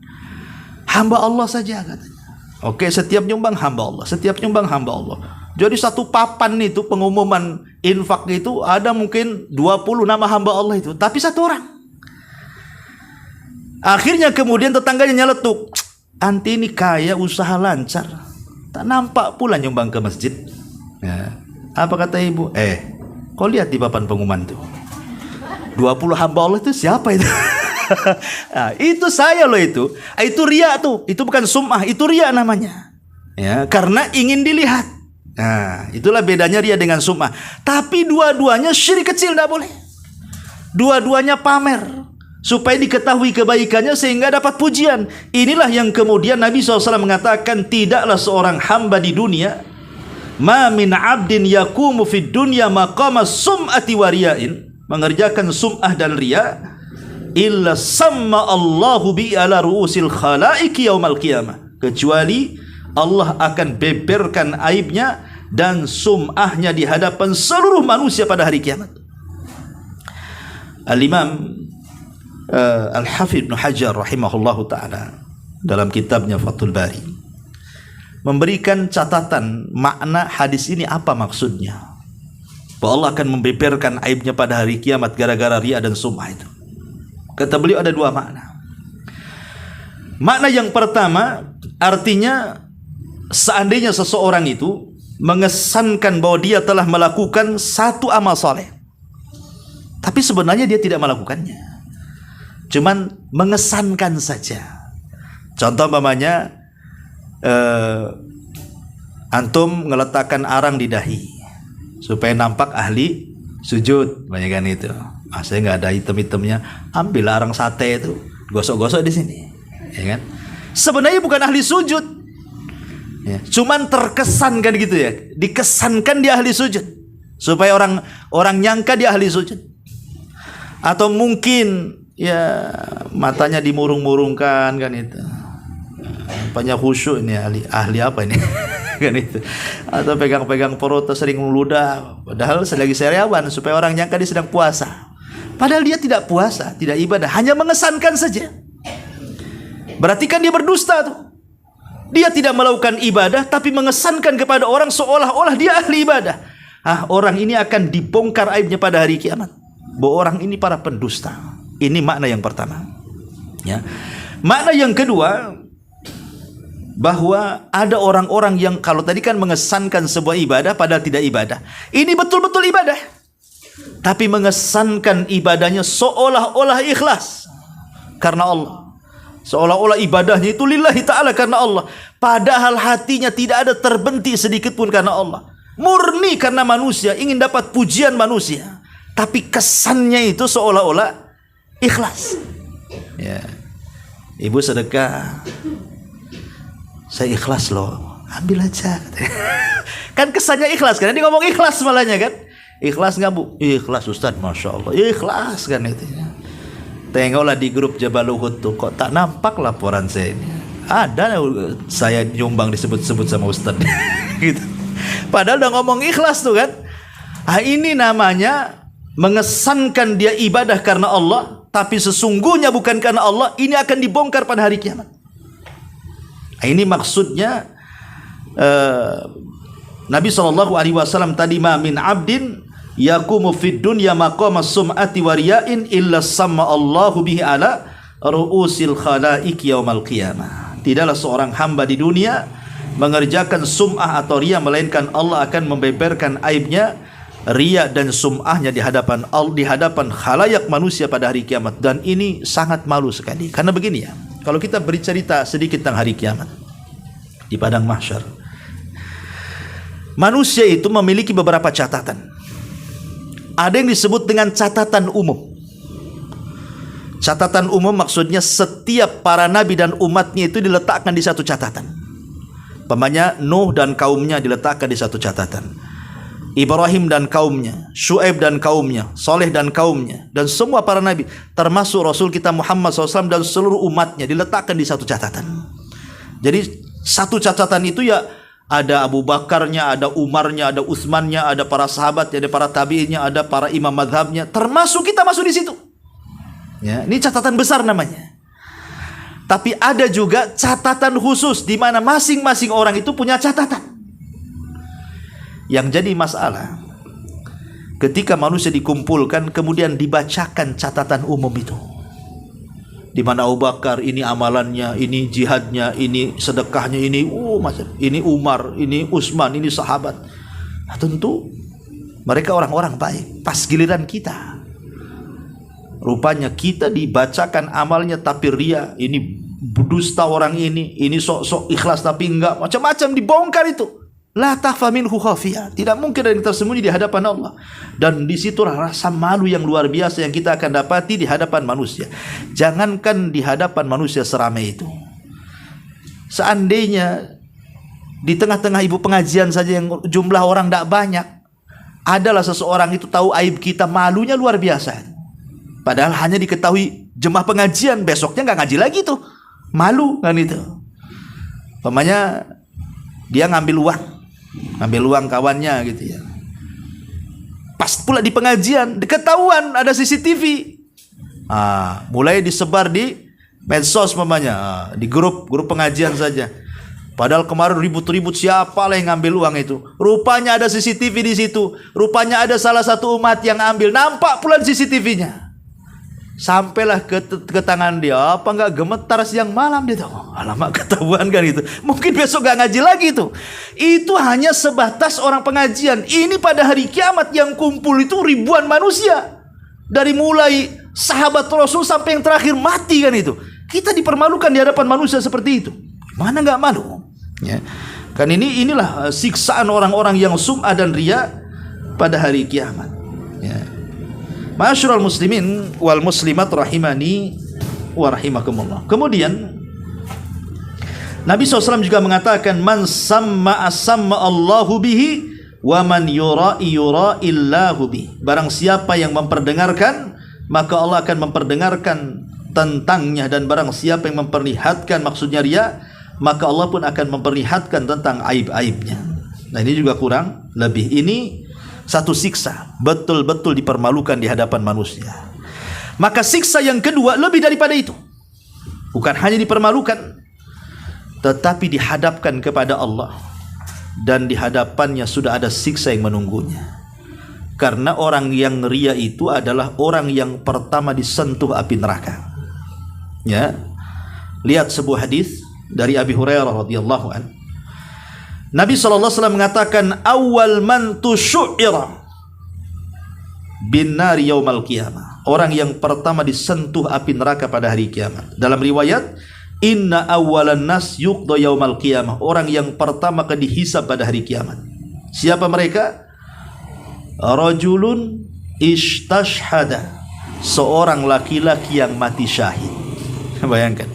Hamba Allah saja katanya. Oke, setiap nyumbang hamba Allah, setiap nyumbang hamba Allah. Jadi satu papan itu pengumuman infak itu ada mungkin 20 nama hamba Allah itu, tapi satu orang. Akhirnya kemudian tetangganya nyeletuk, anti ini kaya, usaha lancar, tak nampak pula nyumbang ke masjid. Ya. Apa kata ibu? Kau lihat di papan pengumuman itu 20 hamba Allah itu siapa itu? Nah, itu saya loh itu. Itu ria tuh. Itu bukan sum'ah, itu ria namanya. Ya, karena ingin dilihat. Nah, itulah bedanya ria dengan sum'ah. Tapi dua-duanya syirik kecil, tidak boleh. Dua-duanya pamer supaya diketahui kebaikannya sehingga dapat pujian. Inilah yang kemudian Nabi SAW mengatakan, tidaklah seorang hamba di dunia, ma min abdin yakumu fid dunya maqama sum'ati wa riya'in, mengerjakan sum'ah dan ria, illa samma Allahu bi ala ru'usil khalaiki yaumal qiyamah, kecuali Allah akan beberkan aibnya dan sum'ahnya di hadapan seluruh manusia pada hari kiamat. Al-Imam Al-Hafidh Ibn Hajar rahimahullahu ta'ala dalam kitabnya Fathul Bari memberikan catatan makna hadis ini, apa maksudnya, bahwa Allah akan membeberkan aibnya pada hari kiamat gara-gara ria dan sum'ah itu. Kata beliau ada dua makna. Makna yang pertama, artinya seandainya seseorang itu mengesankan bahwa dia telah melakukan satu amal soleh, tapi sebenarnya dia tidak melakukannya, cuman mengesankan saja. Contoh umpamanya, antum ngeletakkan arang di dahi supaya nampak ahli sujud, banyak kan itu. Saya nggak ada hitam-hitamnya, ambil arang sate itu, gosok-gosok di sini, ya kan? Sebenarnya bukan ahli sujud, ya, cuman terkesan kan gitu ya, dikesankan dia ahli sujud supaya orang nyangka dia ahli sujud. Atau mungkin ya matanya dimurung-murungkan kan itu, banyak khusyuk ini, ahli apa ini? Kan itu. Atau pegang-pegang perut sering meludah, padahal selagi sariawan supaya orang nyangka dia sedang puasa. Padahal dia tidak puasa, tidak ibadah, hanya mengesankan saja. Berarti kan dia berdusta tuh. Dia tidak melakukan ibadah tapi mengesankan kepada orang seolah-olah dia ahli ibadah. Orang ini akan dibongkar aibnya pada hari kiamat, bahwa orang ini para pendusta. Ini makna yang pertama. Ya. Makna yang kedua, bahwa ada orang-orang yang kalau tadi kan mengesankan sebuah ibadah padahal tidak ibadah. Ini betul-betul ibadah, tapi mengesankan ibadahnya seolah-olah ikhlas karena Allah. Seolah-olah ibadahnya itu lillahi ta'ala karena Allah, padahal hatinya tidak ada terbentik sedikit pun karena Allah. Murni karena manusia, ingin dapat pujian manusia, tapi kesannya itu seolah-olah ikhlas. Ya. Ibu sedekah, saya ikhlas loh, ambil aja. Kan kesannya ikhlas kan, dia ngomong ikhlas malahnya kan. Ikhlas nggak bu? Ikhlas Ustaz, Masya Allah, ikhlas kan itu. Tengoklah di grup Jabal Uhud tuh, kok tak nampak laporan saya ini. Ada saya nyumbang disebut-sebut sama Ustaz. Gitu. Padahal udah ngomong ikhlas tuh kan. Ini namanya mengesankan dia ibadah karena Allah, tapi sesungguhnya bukan karena Allah. Ini akan dibongkar pada hari kiamat. Ini maksudnya Nabi SAW tadi, ma min abdin yakumu fid dunya maqama sum'ati wa riya'in illa samma Allahu bihi ala ru'usil khalaiki yaumal qiyamah. Tidaklah seorang hamba di dunia mengerjakan sum'ah atau riya, melainkan Allah akan membeberkan aibnya, riya dan sum'ahnya di hadapan khalayak manusia pada hari kiamat. Dan ini sangat malu sekali. Karena begini ya, kalau kita bercerita sedikit tentang hari kiamat di padang mahsyar, manusia itu memiliki beberapa catatan. Ada yang disebut dengan catatan umum. Catatan umum maksudnya setiap para nabi dan umatnya itu diletakkan di satu catatan. Umpamanya Nuh dan kaumnya diletakkan di satu catatan, Ibrahim dan kaumnya, Syuaib dan kaumnya, Saleh dan kaumnya, dan semua para nabi, termasuk Rasul kita Muhammad SAW dan seluruh umatnya diletakkan di satu catatan. Jadi satu catatan itu ya ada Abu Bakarnya, ada Umarnya, ada Utsmannya, ada para sahabatnya, ada para tabi'innya, ada para imam madhabnya, termasuk kita masuk di situ. Ya, ini catatan besar namanya. Tapi ada juga catatan khusus di mana masing-masing orang itu punya catatan. Yang jadi masalah ketika manusia dikumpulkan kemudian dibacakan catatan umum itu. Di mana Abu Bakar ini amalannya, ini jihadnya, ini sedekahnya, ini ini Umar, ini Utsman, ini sahabat. Nah, tentu mereka orang-orang baik. Pas giliran kita, rupanya kita dibacakan amalnya tapi ria, ini dusta orang ini sok-sok ikhlas tapi enggak, macam-macam dibongkar itu. La takhfa minhu khafiyah. Tidak mungkin ada yang tersembunyi di hadapan Allah. Dan disitulah rasa malu yang luar biasa yang kita akan dapati di hadapan manusia. Jangankan di hadapan manusia seramai itu. Seandainya di tengah-tengah ibu pengajian saja yang jumlah orang tidak banyak, adalah seseorang itu tahu aib kita, malunya luar biasa. Padahal hanya diketahui jemaah pengajian, besoknya nggak ngaji lagi tuh. Malu kan itu. Umpamanya dia ngambil uang kawannya gitu ya. Pas pula di pengajian ketahuan ada CCTV. Mulai disebar di medsos mamanya, di grup pengajian saja. Padahal kemarin ribut-ribut siapa lah yang ngambil uang itu. Rupanya ada CCTV di situ. Rupanya ada salah satu umat yang ambil. Nampak pula CCTV-nya. Sampailah ke tangan dia. Apa enggak gemetar siang malam dia tahu. Alamak, ketahuan kan itu. Mungkin besok enggak ngaji lagi itu. Itu hanya sebatas orang pengajian. Ini pada hari kiamat yang kumpul itu ribuan manusia. Dari mulai sahabat Rasul sampai yang terakhir mati kan itu. Kita dipermalukan di hadapan manusia seperti itu. Mana enggak malu? Ya. Kan inilah siksaan orang-orang yang sum'ah dan riya pada hari kiamat. Ya. Ma'asyiral muslimin wal muslimat rahimani wa rahimakumullah. Kemudian Nabi SAW juga mengatakan, man samma Allahu bihi wa man yura'i illahu bihi. Barang siapa yang memperdengarkan, maka Allah akan memperdengarkan tentangnya, dan barang siapa yang memperlihatkan, maksudnya riya, maka Allah pun akan memperlihatkan tentang aib-aibnya. Nah, ini juga kurang lebih. Ini satu siksa, betul-betul dipermalukan di hadapan manusia. Maka siksa yang kedua lebih daripada itu. Bukan hanya dipermalukan, tetapi dihadapkan kepada Allah, dan di hadapannya sudah ada siksa yang menunggunya. Karena orang yang ria itu adalah orang yang pertama disentuh api neraka. Ya. Lihat sebuah hadis dari Abi Hurairah radhiyallahu anhu. Nabi SAW mengatakan, awal man tusyu'ira bin nari yaumal qiyamah. Orang yang pertama disentuh api neraka pada hari kiamat. Dalam riwayat, inna awalan nas yuqda yaumal qiyamah. Orang yang pertama akan dihisab pada hari kiamat. Siapa mereka? Rajulun istashhada. Seorang laki-laki yang mati syahid. Bayangkan.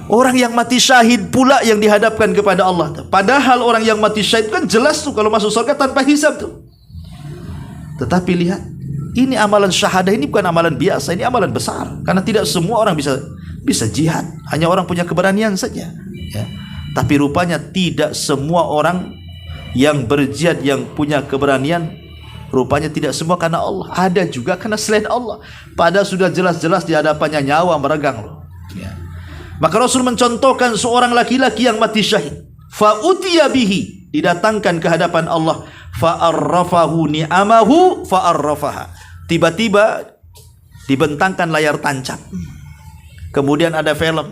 Orang yang mati syahid pula yang dihadapkan kepada Allah. Padahal orang yang mati syahid kan jelas tuh kalau masuk surga tanpa hisab tuh. Tetapi lihat, ini amalan syahadah ini bukan amalan biasa, ini amalan besar. Karena tidak semua orang bisa jihad. Hanya orang punya keberanian saja. Ya. Tapi rupanya tidak semua orang yang berjihad yang punya keberanian, rupanya tidak semua karena Allah. Ada juga karena selain Allah. Padahal sudah jelas-jelas di hadapannya nyawa meregang loh. Ya. Maka Rasul mencontohkan seorang laki-laki yang mati syahid. Fa'utiya bihi, didatangkan ke hadapan Allah. Fa'arrafahu ni'amahu fa'arrafaha. Tiba-tiba dibentangkan layar tancap. Kemudian ada film.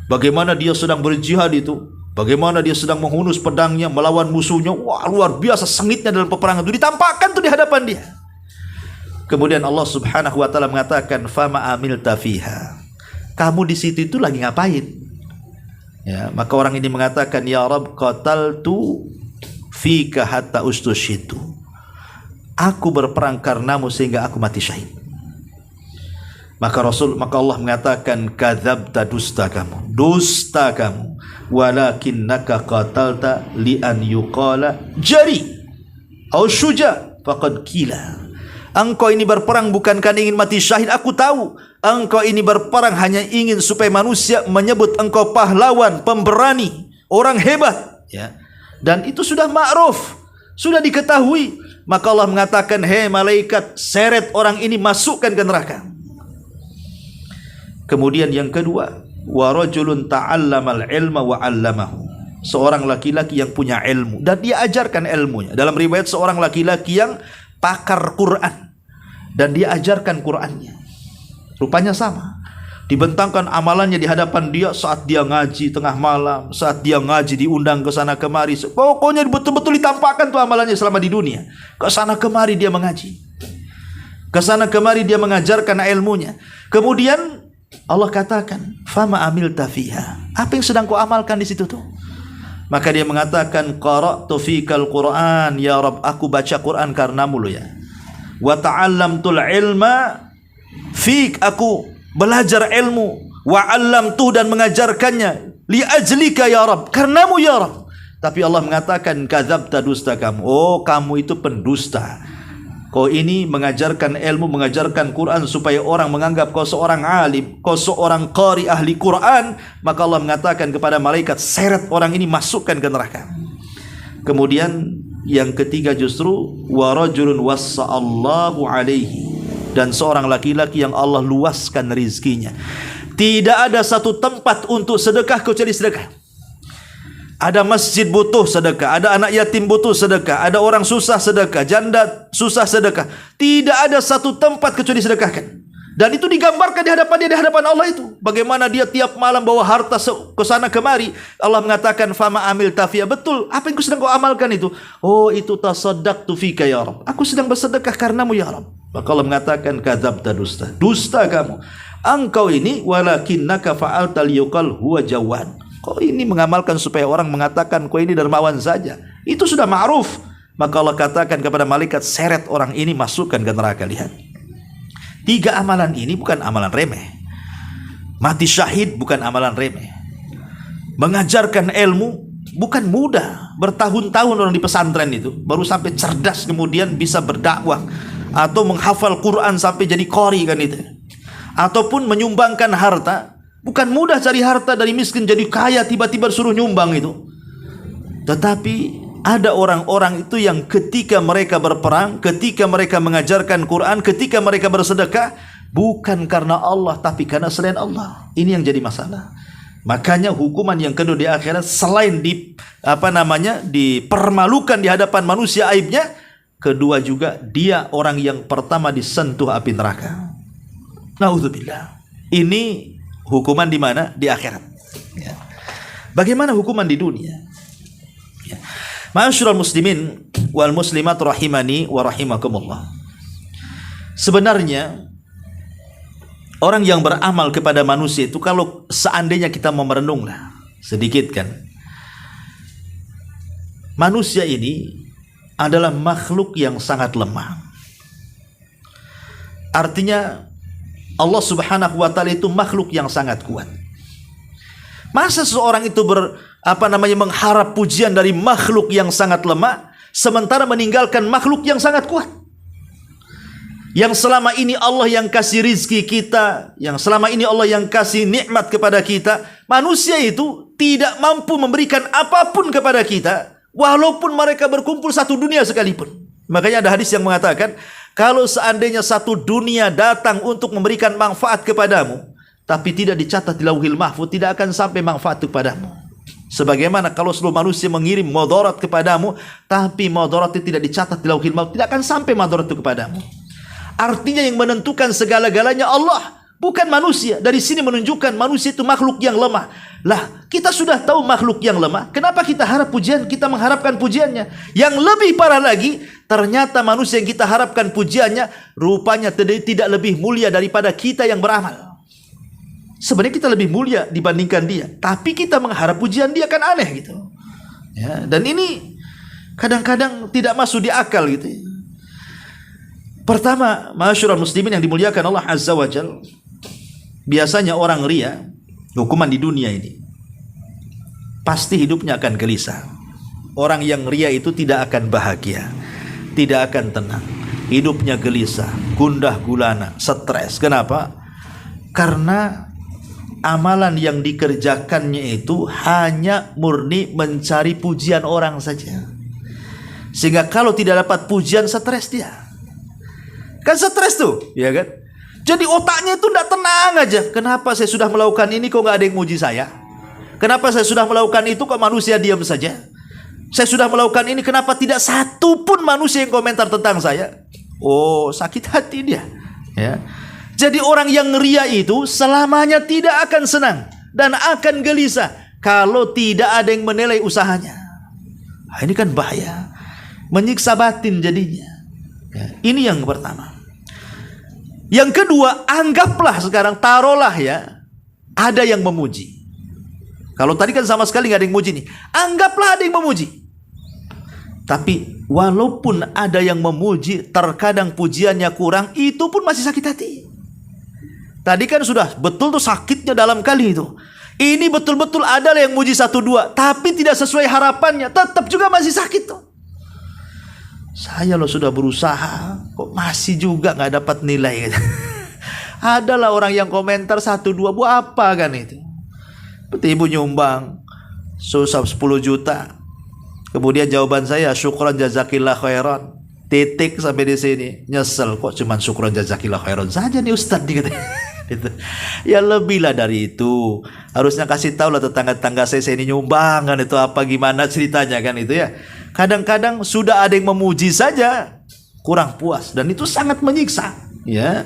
Bagaimana dia sedang berjihad itu. Bagaimana dia sedang menghunus pedangnya melawan musuhnya. Wah, luar biasa sengitnya dalam peperangan itu. Ditampakkan tuh di hadapan dia. Kemudian Allah Subhanahu wa taala mengatakan, fama amilta fiha. Kamu di situ itu lagi ngapain? Ya, maka orang ini mengatakan, ya Rabb, qataltu fika hatta ustushitu. Aku berperang karenamu sehingga aku mati syahid. Maka Allah mengatakan, kadzabta, dusta kamu. Dusta kamu. walakinnaka qatalta li an yuqala jari au syuja faqad qila. Engkau ini berperang bukan karena ingin mati syahid, aku tahu. Engkau ini berperang hanya ingin supaya manusia menyebut engkau pahlawan, pemberani, orang hebat, ya. Dan itu sudah ma'ruf, sudah diketahui. Maka Allah mengatakan, hei malaikat, seret orang ini, masukkan ke neraka. Kemudian yang kedua, wa rajulun ta'allamal ilma wa 'allamahu. Seorang laki-laki yang punya ilmu dan dia ajarkan ilmunya. Dalam riwayat seorang laki-laki yang pakar Quran dan dia ajarkan Qurannya. Rupanya sama, dibentangkan amalannya di hadapan dia saat dia ngaji tengah malam, saat dia ngaji diundang ke sana kemari. Pokoknya betul-betul ditampakkan tuh amalannya selama di dunia. Ke sana kemari dia mengaji, ke sana kemari dia mengajarkan ilmunya. Kemudian Allah katakan, fama amilta fiha, apa yang sedang kau amalkan di situ tuh? Maka dia mengatakan, qara'tu fikal Qur'an ya Rabb, aku baca Quran karenamu lo ya. Wa ta'allamtul ilma fik, aku belajar ilmu, wa 'allamtu, dan mengajarkannya, li ajlika ya Rabb, karenamu ya Rabb. Tapi Allah mengatakan, kadzabta, dusta kamu. Oh, kamu itu pendusta. Kau ini mengajarkan ilmu, mengajarkan Quran supaya orang menganggap kau seorang alim, kau seorang qari ahli Quran. Maka Allah mengatakan kepada malaikat, seret orang ini, masukkan ke neraka. Kemudian yang ketiga justru wa rajulun wassa'allahu alaihi, dan seorang laki-laki yang Allah luaskan rizkinya. Tidak ada satu tempat untuk sedekah kecuali sedekah. Ada masjid butuh sedekah, ada anak yatim butuh sedekah, ada orang susah sedekah, janda susah sedekah. Tidak ada satu tempat kecuali sedekahkan. Dan itu digambarkan di hadapan dia, di hadapan Allah itu. Bagaimana dia tiap malam bawa harta ke sana kemari. Allah mengatakan, fama amil tafiyah. Betul, apa yang sedang kau amalkan itu? Oh, itu tasaddaqtu fika ya Rabb, aku sedang bersedekah karenamu ya Rabb. Maka Allah mengatakan, kadzabta, dusta. Dusta kamu. Engkau ini walakinnaka fa'alta liyuqal huwa jawad. Kau ini mengamalkan supaya orang mengatakan kau ini dermawan saja. Itu sudah ma'ruf. Maka Allah katakan kepada malaikat, seret orang ini, masukkan ke neraka. Lihat, 3 amalan ini bukan amalan remeh. Mati syahid bukan amalan remeh. Mengajarkan ilmu bukan mudah. Bertahun-tahun orang di pesantren itu baru sampai cerdas, kemudian bisa berdakwah atau menghafal Quran sampai jadi qari kan itu. Ataupun menyumbangkan harta. Bukan mudah cari harta dari miskin jadi kaya tiba-tiba suruh nyumbang itu. Tetapi ada orang-orang itu yang ketika mereka berperang, ketika mereka mengajarkan Quran, ketika mereka bersedekah, bukan karena Allah tapi karena selain Allah. Ini yang jadi masalah. Makanya hukuman yang kedua di akhirat, selain dipermalukan di hadapan manusia aibnya, kedua juga dia orang yang pertama disentuh api neraka. Nauzubillah. Ini hukuman di mana? Di akhirat. Ya. Bagaimana hukuman di dunia? Ya. Ma'asyiral muslimin wal muslimat rahimani wa rahimakumullah. Sebenarnya orang yang beramal kepada manusia itu, kalau seandainya kita mau merenunglah sedikit kan, manusia ini adalah makhluk yang sangat lemah. Artinya Allah subhanahu wa ta'ala itu makhluk yang sangat kuat. Masa seseorang itu mengharap pujian dari makhluk yang sangat lemah, sementara meninggalkan makhluk yang sangat kuat? Yang selama ini Allah yang kasih rizki kita, yang selama ini Allah yang kasih nikmat kepada kita. Manusia itu tidak mampu memberikan apapun kepada kita, walaupun mereka berkumpul satu dunia sekalipun. Makanya ada hadis yang mengatakan, kalau seandainya satu dunia datang untuk memberikan manfaat kepadamu, tapi tidak dicatat di Lauhil Mahfuz, tidak akan sampai manfaat kepadamu. Sebagaimana kalau seluruh manusia mengirim madarat kepadamu, tapi madarat itu tidak dicatat di Lauhil Mahfuz, tidak akan sampai madarat itu kepadamu. Artinya yang menentukan segala-galanya Allah, bukan manusia. Dari sini menunjukkan manusia itu makhluk yang lemah. Lah, kita sudah tahu makhluk yang lemah, kenapa kita harap pujian? Kita mengharapkan pujiannya. Yang lebih parah lagi, ternyata manusia yang kita harapkan pujiannya rupanya tidak lebih mulia daripada kita yang beramal. Sebenarnya kita lebih mulia dibandingkan dia, tapi kita mengharap pujian dia, kan aneh gitu. Ya, dan ini kadang-kadang tidak masuk di akal gitu. Pertama, ma'asyiral muslimin yang dimuliakan Allah Azza wa Jalla, biasanya orang ria, hukuman di dunia ini, pasti hidupnya akan gelisah. Orang yang ria itu tidak akan bahagia, tidak akan tenang, hidupnya gelisah, gundah gulana, stres. Kenapa? Karena amalan yang dikerjakannya itu hanya murni mencari pujian orang saja. Sehingga kalau tidak dapat pujian, stres dia. Kan stres tuh, ya kan? Jadi otaknya itu tidak tenang aja. Kenapa saya sudah melakukan ini kok nggak ada yang muji saya? Kenapa saya sudah melakukan itu kok manusia diam saja? Saya sudah melakukan ini, kenapa tidak satu pun manusia yang komentar tentang saya? Oh, sakit hati dia. Ya. Jadi orang yang ria itu selamanya tidak akan senang dan akan gelisah kalau tidak ada yang menilai usahanya. Nah, ini kan bahaya, menyiksa batin jadinya. Ya, ini yang pertama. Yang kedua, anggaplah sekarang, taruhlah ya, ada yang memuji. Kalau tadi kan sama sekali nggak ada yang memuji nih. Anggaplah ada yang memuji. Tapi walaupun ada yang memuji, terkadang pujiannya kurang, itu pun masih sakit hati. Tadi kan sudah betul tuh sakitnya dalam kali itu. Ini betul-betul ada yang muji 1-2, tapi tidak sesuai harapannya, tetap juga masih sakit tuh. Saya loh sudah berusaha, kok masih juga nggak dapat nilai. Adalah orang yang komentar 1-2, buat apa kan itu? Seperti ibu nyumbang susah 10 juta. Kemudian jawaban saya, syukran jazakillah khairan. Titik sampai di sini. Nyesel kok cuman syukran jazakillah khairan saja nih Ustaz gitu. Ya lebih lah dari itu. Harusnya kasih tahu lah tetangga-tetangga saya ini nyumbang kan itu apa gimana ceritanya kan itu ya. Kadang-kadang sudah ada yang memuji saja kurang puas dan itu sangat menyiksa ya.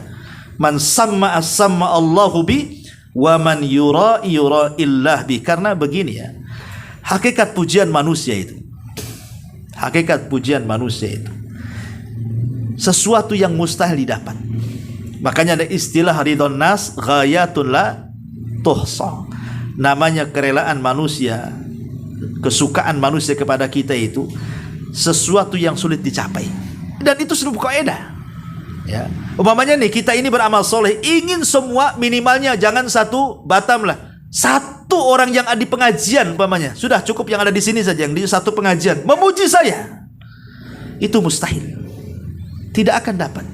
Man samma as-samma Allahu bi wa man yura illah bi. Karena begini ya. Hakikat pujian manusia itu. Hakikat pujian manusia itu sesuatu yang mustahil didapat. Makanya ada istilah ridhon nas ghayatun la tuhsa. Namanya kerelaan manusia, kesukaan manusia kepada kita itu sesuatu yang sulit dicapai. Dan itu sudah kaidah. Ya. Umpamanya nih kita ini beramal soleh, ingin semua minimalnya jangan 1 batam lah. 1 orang yang ada di pengajian umpamanya, sudah cukup yang ada di sini saja, yang di 1 pengajian memuji saya. Itu mustahil. Tidak akan dapat.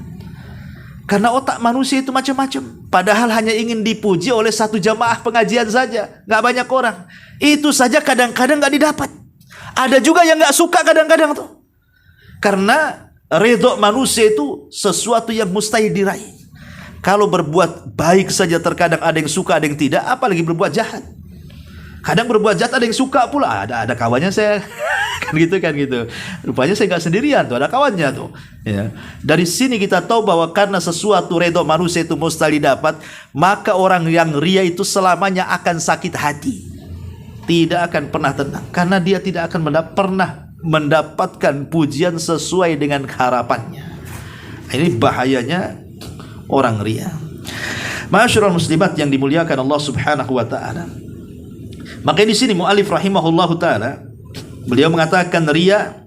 Karena otak manusia itu macam-macam. Padahal hanya ingin dipuji oleh 1 jamaah pengajian saja, nggak banyak orang. Itu saja kadang-kadang nggak didapat. Ada juga yang nggak suka kadang-kadang tuh. Karena ridho manusia itu sesuatu yang mustahil diraih. Kalau berbuat baik saja terkadang ada yang suka, ada yang tidak, apalagi berbuat jahat. Kadang berbuat jahat ada yang suka pula. Ada kawannya saya kan gitu. Rupanya saya nggak sendirian tuh, ada kawannya tuh. Ya. Dari sini kita tahu bahwa karena sesuatu ridho manusia itu mustahil dapat, maka orang yang ria itu selamanya akan sakit hati. Tidak akan pernah tenang karena dia tidak akan pernah mendapatkan pujian sesuai dengan harapannya. Ini bahayanya orang ria. Ma'asyiral muslimat yang dimuliakan Allah Subhanahu wa taala. Maka di sini muallif rahimahullahu taala beliau mengatakan ria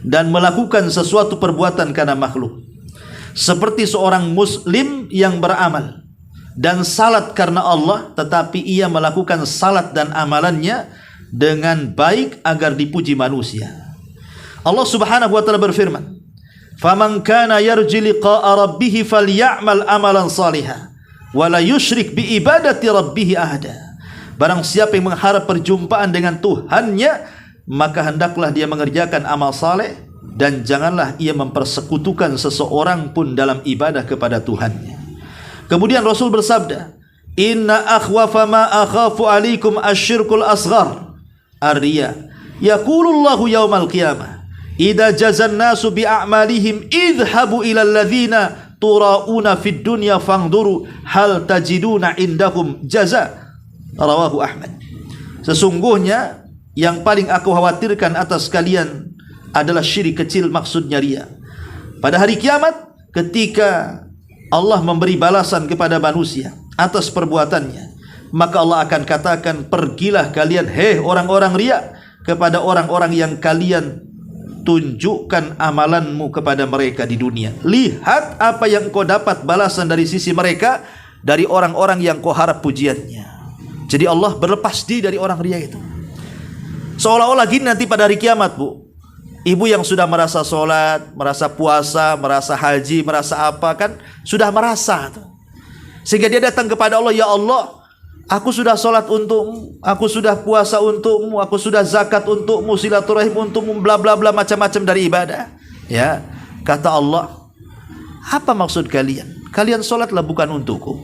dan melakukan sesuatu perbuatan karena makhluk. Seperti seorang muslim yang beramal dan salat karena Allah, tetapi ia melakukan salat dan amalannya dengan baik agar dipuji manusia. Allah Subhanahu wa taala berfirman, "Faman kana yarji liqa'a rabbih falyamal amalan shalihan wa la yusyrik bi ibadati rabbih ahada." Barang siapa yang mengharap perjumpaan dengan Tuhannya, maka hendaklah dia mengerjakan amal saleh dan janganlah ia mempersekutukan seseorang pun dalam ibadah kepada Tuhannya. Kemudian Rasul bersabda, "Inna akhwafa ma akhafu alaikum asyirkul asghar." Ar-riya. Yaqulullahu yaumal qiyamah, "Idza jazan nasu bi a'malihim idhabu ila alladhina turauna fid dunya fangduru hal tajiduna indahum jaza." Rawahu Ahmad. Sesungguhnya yang paling aku khawatirkan atas kalian adalah syirik kecil, maksudnya ria. Pada hari kiamat ketika Allah memberi balasan kepada manusia atas perbuatannya, maka Allah akan katakan, "Pergilah kalian, hei orang-orang ria, kepada orang-orang yang kalian tunjukkan amalanmu kepada mereka di dunia. Lihat apa yang kau dapat balasan dari sisi mereka, dari orang-orang yang kau harap pujiannya." Jadi Allah berlepas diri dari orang ria itu. Seolah-olah gini nanti pada hari kiamat, Bu. Ibu yang sudah merasa sholat, merasa puasa, merasa haji, merasa apa kan, sudah merasa tuh. Sehingga dia datang kepada Allah, ya Allah, aku sudah sholat untukmu, aku sudah puasa untukmu, aku sudah zakat untukmu, silaturahim untukmu, bla bla bla, macam-macam dari ibadah. Ya, kata Allah, apa maksud kalian? Kalian sholatlah bukan untukku,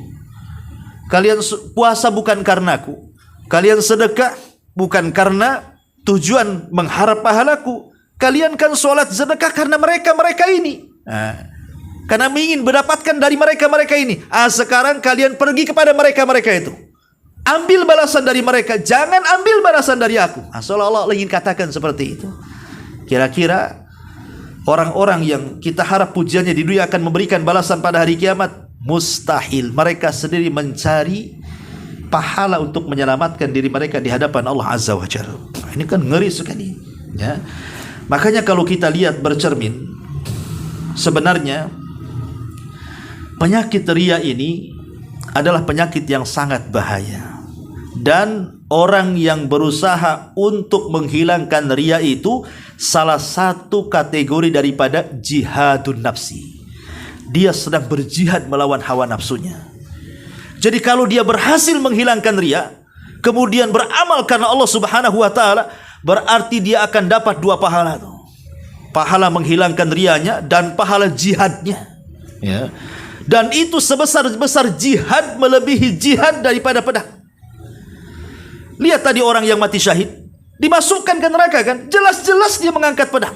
kalian puasa bukan karenaku, kalian sedekah bukan karena tujuan mengharap pahalaku. Kalian kan sholat sedekah karena mereka ini. Karena ingin mendapatkan dari mereka ini. Sekarang kalian pergi kepada mereka itu. Ambil balasan dari mereka. Jangan ambil balasan dari aku. Seolah-olah ingin katakan seperti itu. Kira-kira orang-orang yang kita harap pujiannya di dunia akan memberikan balasan pada hari kiamat? Mustahil. Mereka sendiri mencari pahala untuk menyelamatkan diri mereka di hadapan Allah Azza wa Jalla. Ini kan ngeri sekali. Ya. Makanya kalau kita lihat bercermin, sebenarnya penyakit riya ini adalah penyakit yang sangat bahaya. Dan orang yang berusaha untuk menghilangkan riya itu salah satu kategori daripada jihadun nafsi. Dia sedang berjihad melawan hawa nafsunya. Jadi kalau dia berhasil menghilangkan riya, kemudian beramal karena Allah Subhanahu wa taala, berarti dia akan dapat dua pahala tuh. Pahala menghilangkan riyanya dan pahala jihadnya. Ya. Dan itu sebesar-besar jihad, melebihi jihad daripada pedang. Lihat tadi orang yang mati syahid, dimasukkan ke neraka kan? Jelas-jelas dia mengangkat pedang.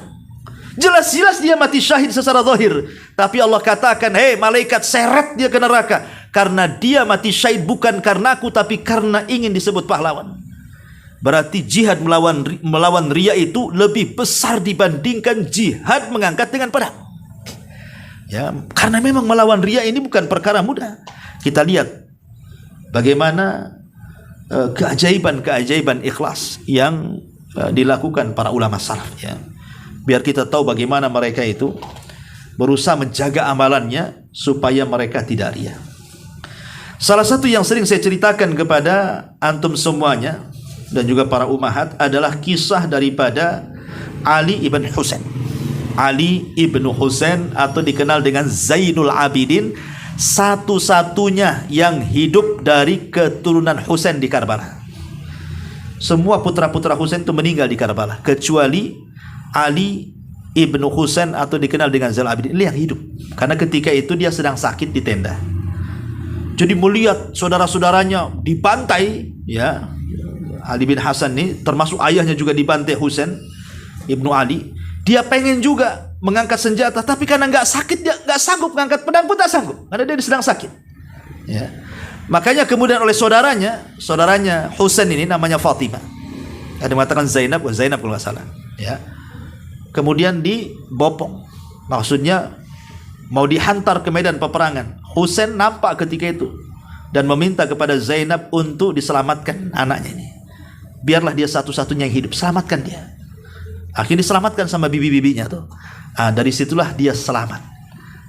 Jelas-jelas dia mati syahid secara zahir. Tapi Allah katakan, hei malaikat, seret dia ke neraka. Karena dia mati syahid bukan karena aku, tapi karena ingin disebut pahlawan. Berarti jihad melawan riya itu lebih besar dibandingkan jihad mengangkat dengan pedang. Ya, karena memang melawan riya ini bukan perkara mudah. Kita lihat bagaimana keajaiban-keajaiban ikhlas yang dilakukan para ulama salaf, ya. Biar kita tahu bagaimana mereka itu berusaha menjaga amalannya supaya mereka tidak riya. Salah satu yang sering saya ceritakan kepada antum semuanya dan juga para ummahat adalah kisah daripada Ali ibn Husain. Ali ibn Husain atau dikenal dengan Zainul Abidin, satu-satunya yang hidup dari keturunan Husain di Karbala. Semua putra-putra Husain itu meninggal di Karbala, kecuali Ali ibn Husain atau dikenal dengan Zainul Abidin, yang hidup. Karena ketika itu dia sedang sakit di tenda. Jadi melihat saudara-saudaranya dibantai, ya. Ali bin Hasan ini termasuk ayahnya juga dibantai, Husain ibnu Ali. Dia pengen juga mengangkat senjata, tapi karena nggak sakit dia nggak sanggup mengangkat pedang pun tak sanggup karena dia sedang sakit. Ya. Makanya kemudian oleh saudaranya Husain ini namanya Fatimah. Ada mengatakan Zainab kalau nggak salah. Ya. Kemudian dibopong, maksudnya mau dihantar ke medan peperangan. Husain nampak ketika itu dan meminta kepada Zainab untuk diselamatkan anaknya ini. Biarlah dia satu-satunya yang hidup, selamatkan dia. Akhirnya diselamatkan sama bibi-bibinya tuh. Dari situlah dia selamat.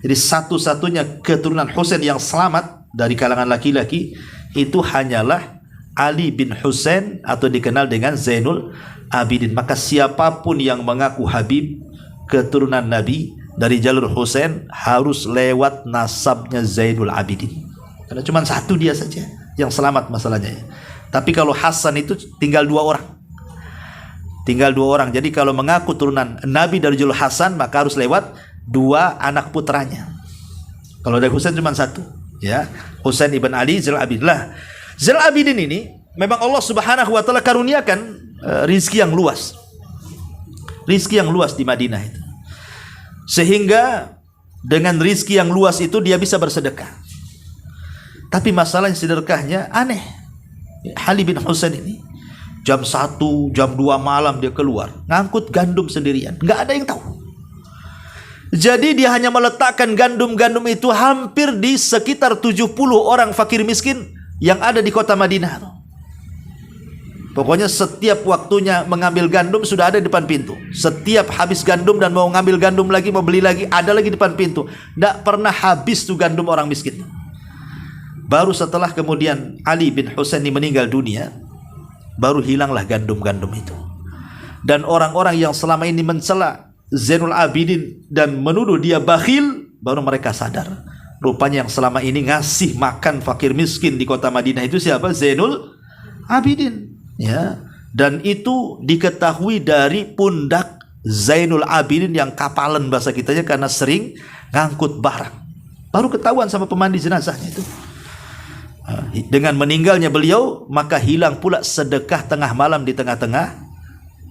Jadi satu-satunya keturunan Husain yang selamat dari kalangan laki-laki itu hanyalah Ali bin Husain atau dikenal dengan Zainul Abidin. Maka siapapun yang mengaku Habib, keturunan Nabi dari jalur Husain, harus lewat nasabnya Zainul Abidin. Karena cuma satu dia saja yang selamat masalahnya. Tapi kalau Hasan itu tinggal dua orang. Jadi kalau mengaku turunan Nabi dari jalur Hasan, maka harus lewat dua anak putranya. Kalau dari Husain cuma satu, ya. Husain ibn Ali Zainul Abidin. Zainul Abidin ini memang Allah Subhanahu wa taala karuniakan rizki yang luas. Rizki yang luas di Madinah itu. Sehingga dengan rizki yang luas itu dia bisa bersedekah. Tapi masalahnya sedekahnya aneh. Ali bin Husain ini jam 1, jam 2 malam dia keluar ngangkut gandum sendirian, nggak ada yang tahu. Jadi dia hanya meletakkan gandum-gandum itu hampir di sekitar 70 orang fakir miskin yang ada di kota Madinah. Pokoknya setiap waktunya mengambil gandum sudah ada di depan pintu. Setiap habis gandum dan mau ngambil gandum lagi, mau beli lagi, ada lagi di depan pintu. Tidak pernah habis tuh gandum orang miskin. Baru setelah kemudian Ali bin Husain meninggal dunia, baru hilanglah gandum-gandum itu. dan orang-orang yang selama ini mencela Zainul Abidin dan menuduh dia bakhil, baru mereka sadar. Rupanya yang selama ini ngasih makan fakir miskin di kota Madinah itu siapa? Zainul Abidin. Ya. Dan itu diketahui dari pundak Zainul Abidin yang kapalan bahasa kitanya karena sering ngangkut barang. Baru ketahuan sama pemandi jenazahnya itu. Dengan meninggalnya beliau, maka hilang pula sedekah tengah malam di tengah-tengah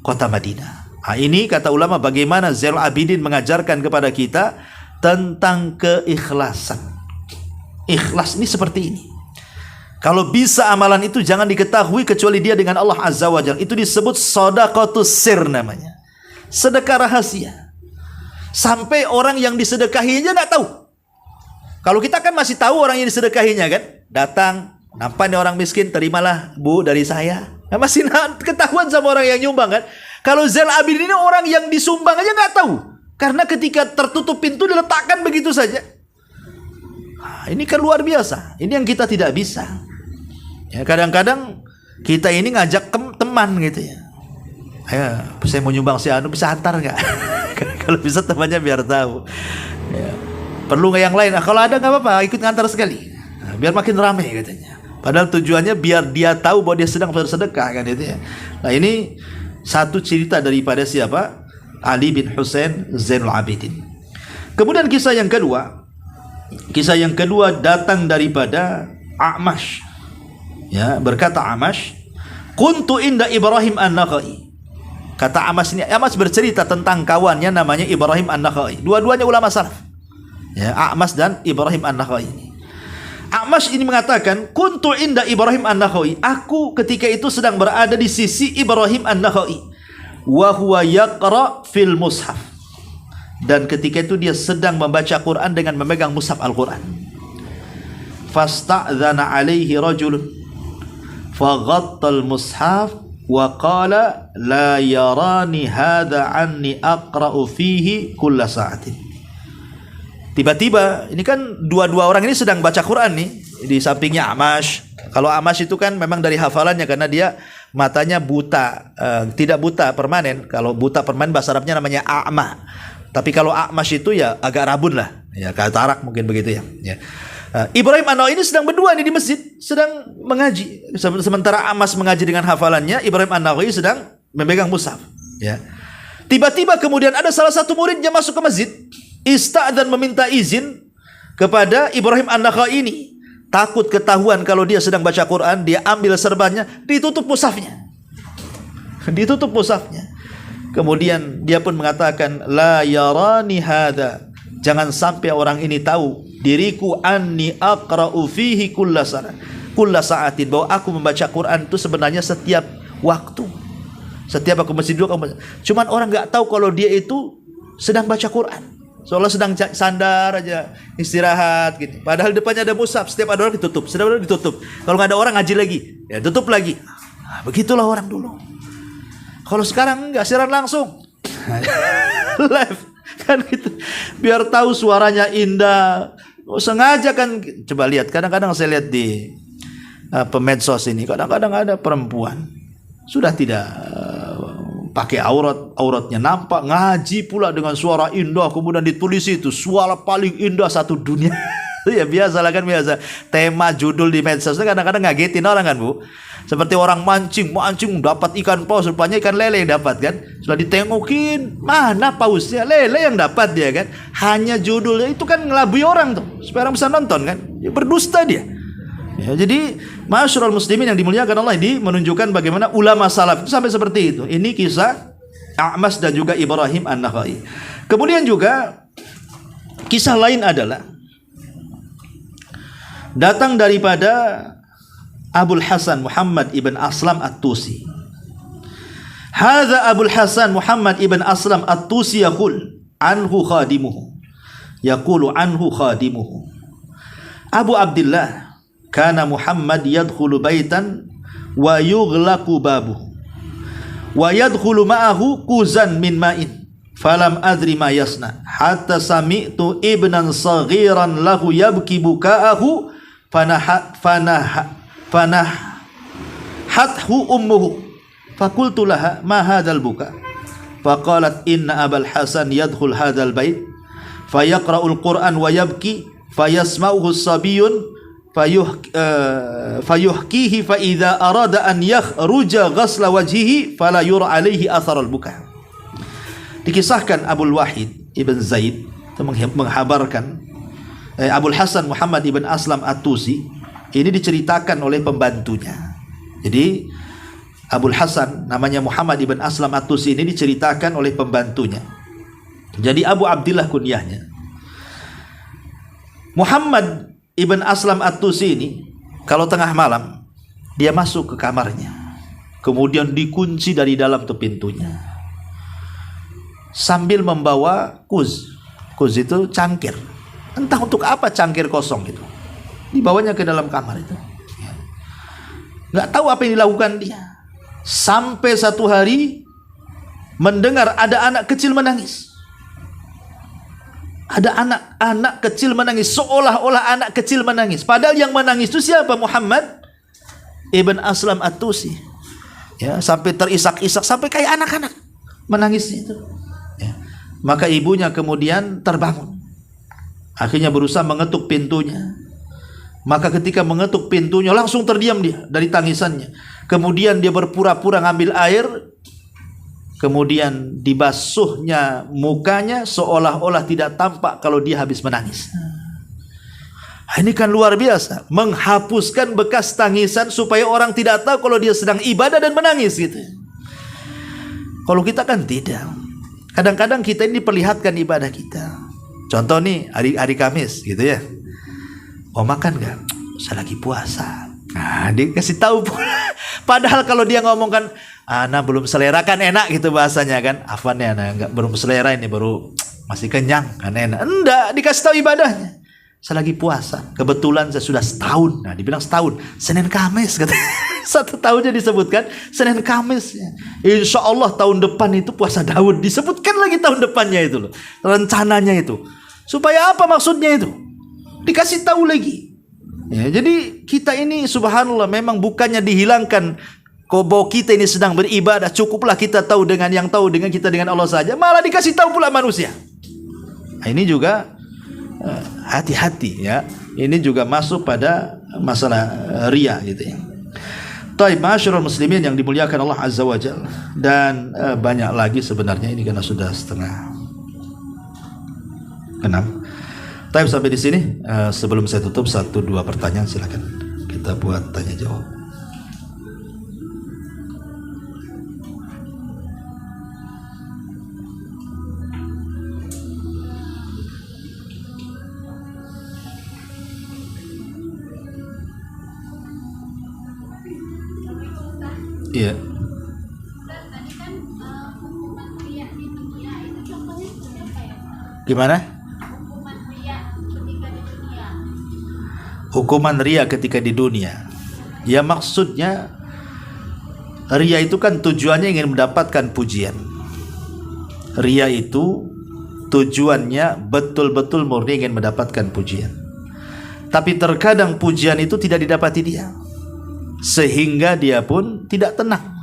kota Madinah. Ini kata ulama bagaimana Zainul Abidin mengajarkan kepada kita tentang keikhlasan. Ikhlas ini seperti ini. Kalau bisa amalan itu jangan diketahui kecuali dia dengan Allah Azza wa Jalla. Itu disebut shadaqatus sir namanya. Sedekah rahasia. Sampai orang yang disedekahinya nggak tahu. Kalau kita kan masih tahu orang yang disedekahinya kan. Datang, nampak nih orang miskin, terimalah Bu dari saya. Nah, masih ketahuan sama orang yang nyumbang kan. Kalau Zainul Abidin ini orang yang disumbang aja nggak tahu. Karena ketika tertutup pintu diletakkan begitu saja. Nah, ini kan luar biasa. Ini yang kita tidak bisa. Ya, kadang-kadang kita ini ngajak teman gitu ya. Ayo, saya mau nyumbang si Anu, bisa antar nggak? Kalau bisa temannya biar tahu. Ya. Perlu nggak yang lain? Nah, kalau ada nggak apa-apa, ikut ngantar sekali. Nah, biar makin ramai katanya. Padahal tujuannya biar dia tahu bahwa dia sedang bersedekah kan itu ya. Nah ini satu cerita daripada siapa? Ali bin Husain Zainul Abidin. Kemudian kisah yang kedua datang daripada A'mash. Ya, berkata A'mash, "Kuntu inda Ibrahim An-Nakhai." Kata A'mash ini, A'mash bercerita tentang kawannya namanya Ibrahim An-Nakhai. Dua-duanya ulama salaf. Ya, A'mash dan Ibrahim An-Nakhai ini. A'mash ini mengatakan, "Kuntu inda Ibrahim An-Nakhai." Aku ketika itu sedang berada di sisi Ibrahim An-Nakhai. Wa huwa yaqra fil mushaf. Dan ketika itu dia sedang membaca Quran dengan memegang mushaf Al-Quran. Fasta'dzana alaihi rajulun faghattal mushaf wa qala la yarani hadha anni aqra'u fihi kulla sa'atin. Tiba-tiba, ini kan dua-dua orang ini sedang baca Quran nih. Di sampingnya A'mash. Kalau A'mash itu kan memang dari hafalannya karena dia matanya buta, tidak buta permanen. Kalau buta permanen bahasa Arabnya namanya a'ma. Tapi kalau A'mash itu ya agak rabun lah. Ya katarak mungkin begitu ya. Ibrahim An-Nakhai ini sedang berdua nih di masjid, sedang mengaji. Sementara A'mash mengaji dengan hafalannya, Ibrahim An-Nakhai sedang memegang mushaf. Ya. Tiba-tiba kemudian ada salah satu muridnya masuk ke masjid. Ista'dzan meminta izin kepada Ibrahim An-Nakhai ini. Takut ketahuan kalau dia sedang baca Quran, dia ambil serbannya, ditutup mushafnya. Ditutup mushafnya. Kemudian dia pun mengatakan, "La yarani hadza." Jangan sampai orang ini tahu diriku anni aqra'u fihi kulla sa'atin, bahwa aku membaca Quran itu sebenarnya setiap waktu. Setiap aku masjid dulu, cuman orang enggak tahu kalau dia itu sedang baca Quran. Seolah sedang sandar aja, istirahat gitu. Padahal depannya ada mushaf, setiap ada orang ditutup, setiap ada orang ditutup. Kalau nggak ada orang ngaji lagi, ya tutup lagi. Nah, begitulah orang dulu. Kalau sekarang nggak siaran langsung, live kan gitu. Biar tahu suaranya indah. Sengaja kan, coba lihat. Kadang-kadang saya lihat di medsos ini, kadang-kadang ada perempuan sudah tidak pakai auratnya nampak, ngaji pula dengan suara indah, kemudian ditulis itu suara paling indah satu dunia. Ya biasalah kan, biasa tema judul di medsos kadang-kadang ngagetin orang kan Bu. Seperti orang mancing dapat ikan paus, rupanya ikan lele yang dapat kan. Sudah ditengokin, mana pausnya, lele yang dapat dia kan. Hanya judulnya itu kan ngelabui orang tuh, supaya orang bisa nonton kan. Ya, berdusta dia. Ya, jadi masyarul muslimin yang dimuliakan Allah ini menunjukkan bagaimana ulama salaf itu sampai seperti itu. Ini kisah A'mash dan juga Ibrahim An-Nakhai. Kemudian juga kisah lain adalah datang daripada Abul Hasan Muhammad ibn Aslam At-Tusi. Hadza Abul Hasan Muhammad ibn Aslam At-Tusi yaqul anhu khadimuhu. Yaqulu anhu khadimuhu. Abu Abdullah kana Muhammad yadkhulu baitan wa yughlaqu babuhu wa yadkhulu ma'ahu kuzan min ma'in falam adri ma yasna hatta sami'tu ibnan saghiran lahu yabki buka'ahu fanahathu ummuhu Fakultu laha ma hadzal buka. Faqalat inna Abul Hasan yadkhul hadzal bait fayaqra'ul Qur'an wa yabki fayasma'uhu sabiyyun fayuhkihi fa idza arada an yakhruja ghasla wajhihi fala yura alaihi athar al-buka. Dikisahkan Abul Wahid Ibn Zaid menghabarkan Abul Hasan Muhammad Ibn Aslam At-Tusi ini diceritakan oleh pembantunya. Jadi Abul Hasan namanya Muhammad Ibn Aslam At-Tusi ini diceritakan oleh pembantunya. Jadi Abu Abdillah kunyahnya. Muhammad Ibn Aslam At-Tusi ini kalau tengah malam dia masuk ke kamarnya, kemudian dikunci dari dalam tuh pintunya, sambil membawa kuz itu cangkir, entah untuk apa cangkir kosong itu, dibawanya ke dalam kamar itu. Nggak tahu apa yang dilakukan dia, sampai satu hari mendengar ada anak kecil menangis. Ada anak kecil menangis, seolah-olah anak kecil menangis. Padahal yang menangis itu siapa? Muhammad Ibn Aslam At-Tusi. Ya, sampai terisak-isak, sampai kayak anak-anak menangis itu. Ya. Maka ibunya kemudian terbangun. Akhirnya berusaha mengetuk pintunya. Maka ketika mengetuk pintunya langsung terdiam dia dari tangisannya. Kemudian dia berpura-pura ngambil air, kemudian dibasuhnya mukanya seolah-olah tidak tampak kalau dia habis menangis. Ini kan luar biasa, menghapuskan bekas tangisan supaya orang tidak tahu kalau dia sedang ibadah dan menangis gitu. Kalau kita kan tidak. Kadang-kadang kita ini diperlihatkan ibadah kita. Contoh nih hari Kamis gitu ya. Oh makan gak? Saya lagi puasa. Nah dikasih tahu pula. Padahal kalau dia ngomongkan ana belum selera kan enak gitu bahasanya kan. Afan ya ana enggak belum selera ini baru masih kenyang kan enak. Enggak, dikasih tahu ibadahnya. Saya lagi puasa. Kebetulan saya sudah setahun. Nah, dibilang setahun. Senin Kamis kata. 1 tahunnya disebutkan Senin Kamis. Insya Allah tahun depan itu puasa Daud. Disebutkan lagi tahun depannya itu loh. Rencananya itu. Supaya apa maksudnya itu? Dikasih tahu lagi. Ya, jadi kita ini subhanallah memang bukannya dihilangkan bahwa kita ini sedang beribadah, cukuplah kita tahu dengan yang tahu dengan kita dengan Allah saja, malah dikasih tahu pula manusia. Nah, ini juga hati-hati ya. Ini juga masuk pada masalah riya gitu ya. Taib ma'asyiral muslimin yang dimuliakan Allah Azza wa Jalla, dan banyak lagi sebenarnya ini karena sudah 5:30. Taib sampai di sini. Sebelum saya tutup 1-2 pertanyaan silakan kita buat tanya jawab. Iya. Gimana? Hukuman riya ketika di dunia. Ya maksudnya riya itu kan tujuannya ingin mendapatkan pujian. Riya itu tujuannya betul-betul murni ingin mendapatkan pujian. Tapi terkadang pujian itu tidak didapati dia, sehingga dia pun tidak tenang.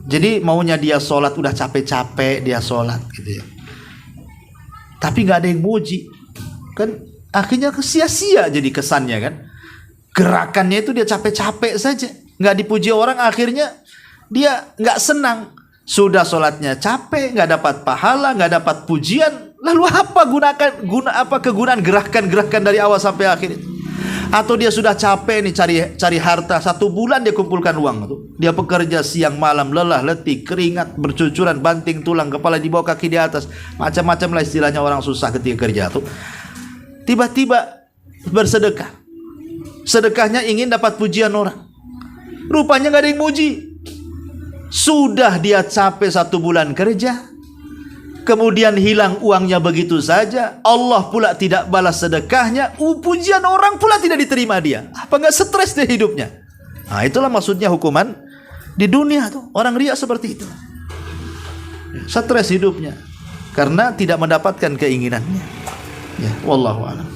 Jadi maunya dia sholat udah capek-capek dia sholat gitu ya, tapi nggak ada yang muji kan. Akhirnya sia-sia jadi kesannya kan. Gerakannya itu dia capek-capek saja, nggak dipuji orang, akhirnya dia nggak senang. Sudah sholatnya capek, nggak dapat pahala, nggak dapat pujian. Lalu apa kegunaan gerakan-gerakan dari awal sampai akhir itu? Atau dia sudah capek nih cari harta, 1 bulan dia kumpulkan uang tuh. Dia bekerja siang malam, lelah letih, keringat bercucuran, banting tulang, kepala di bawah kaki di atas, macam-macam lah istilahnya orang susah ketika kerja tuh. Tiba-tiba bersedekah. Sedekahnya ingin dapat pujian orang. Rupanya gak ada yang muji. Sudah dia capek 1 bulan kerja, kemudian hilang uangnya begitu saja. Allah pula tidak balas sedekahnya. Pujian orang pula tidak diterima dia. Apa gak stres dia hidupnya? Nah itulah maksudnya hukuman di dunia tuh. Orang riya seperti itu. Stres hidupnya karena tidak mendapatkan keinginannya. Ya, wallahu a'lam.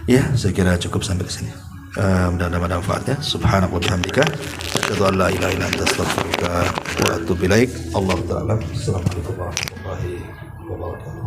Ya, saya kira cukup sampai ke sini. Mudah-mudahan ada manfaatnya. Subhanallah wa bihamdika asyhadu an la ilaha illa anta astaghfiruka wa atubu ilaik. Allahu ta'ala. Assalamualaikum warahmatullahi wabarakatuh.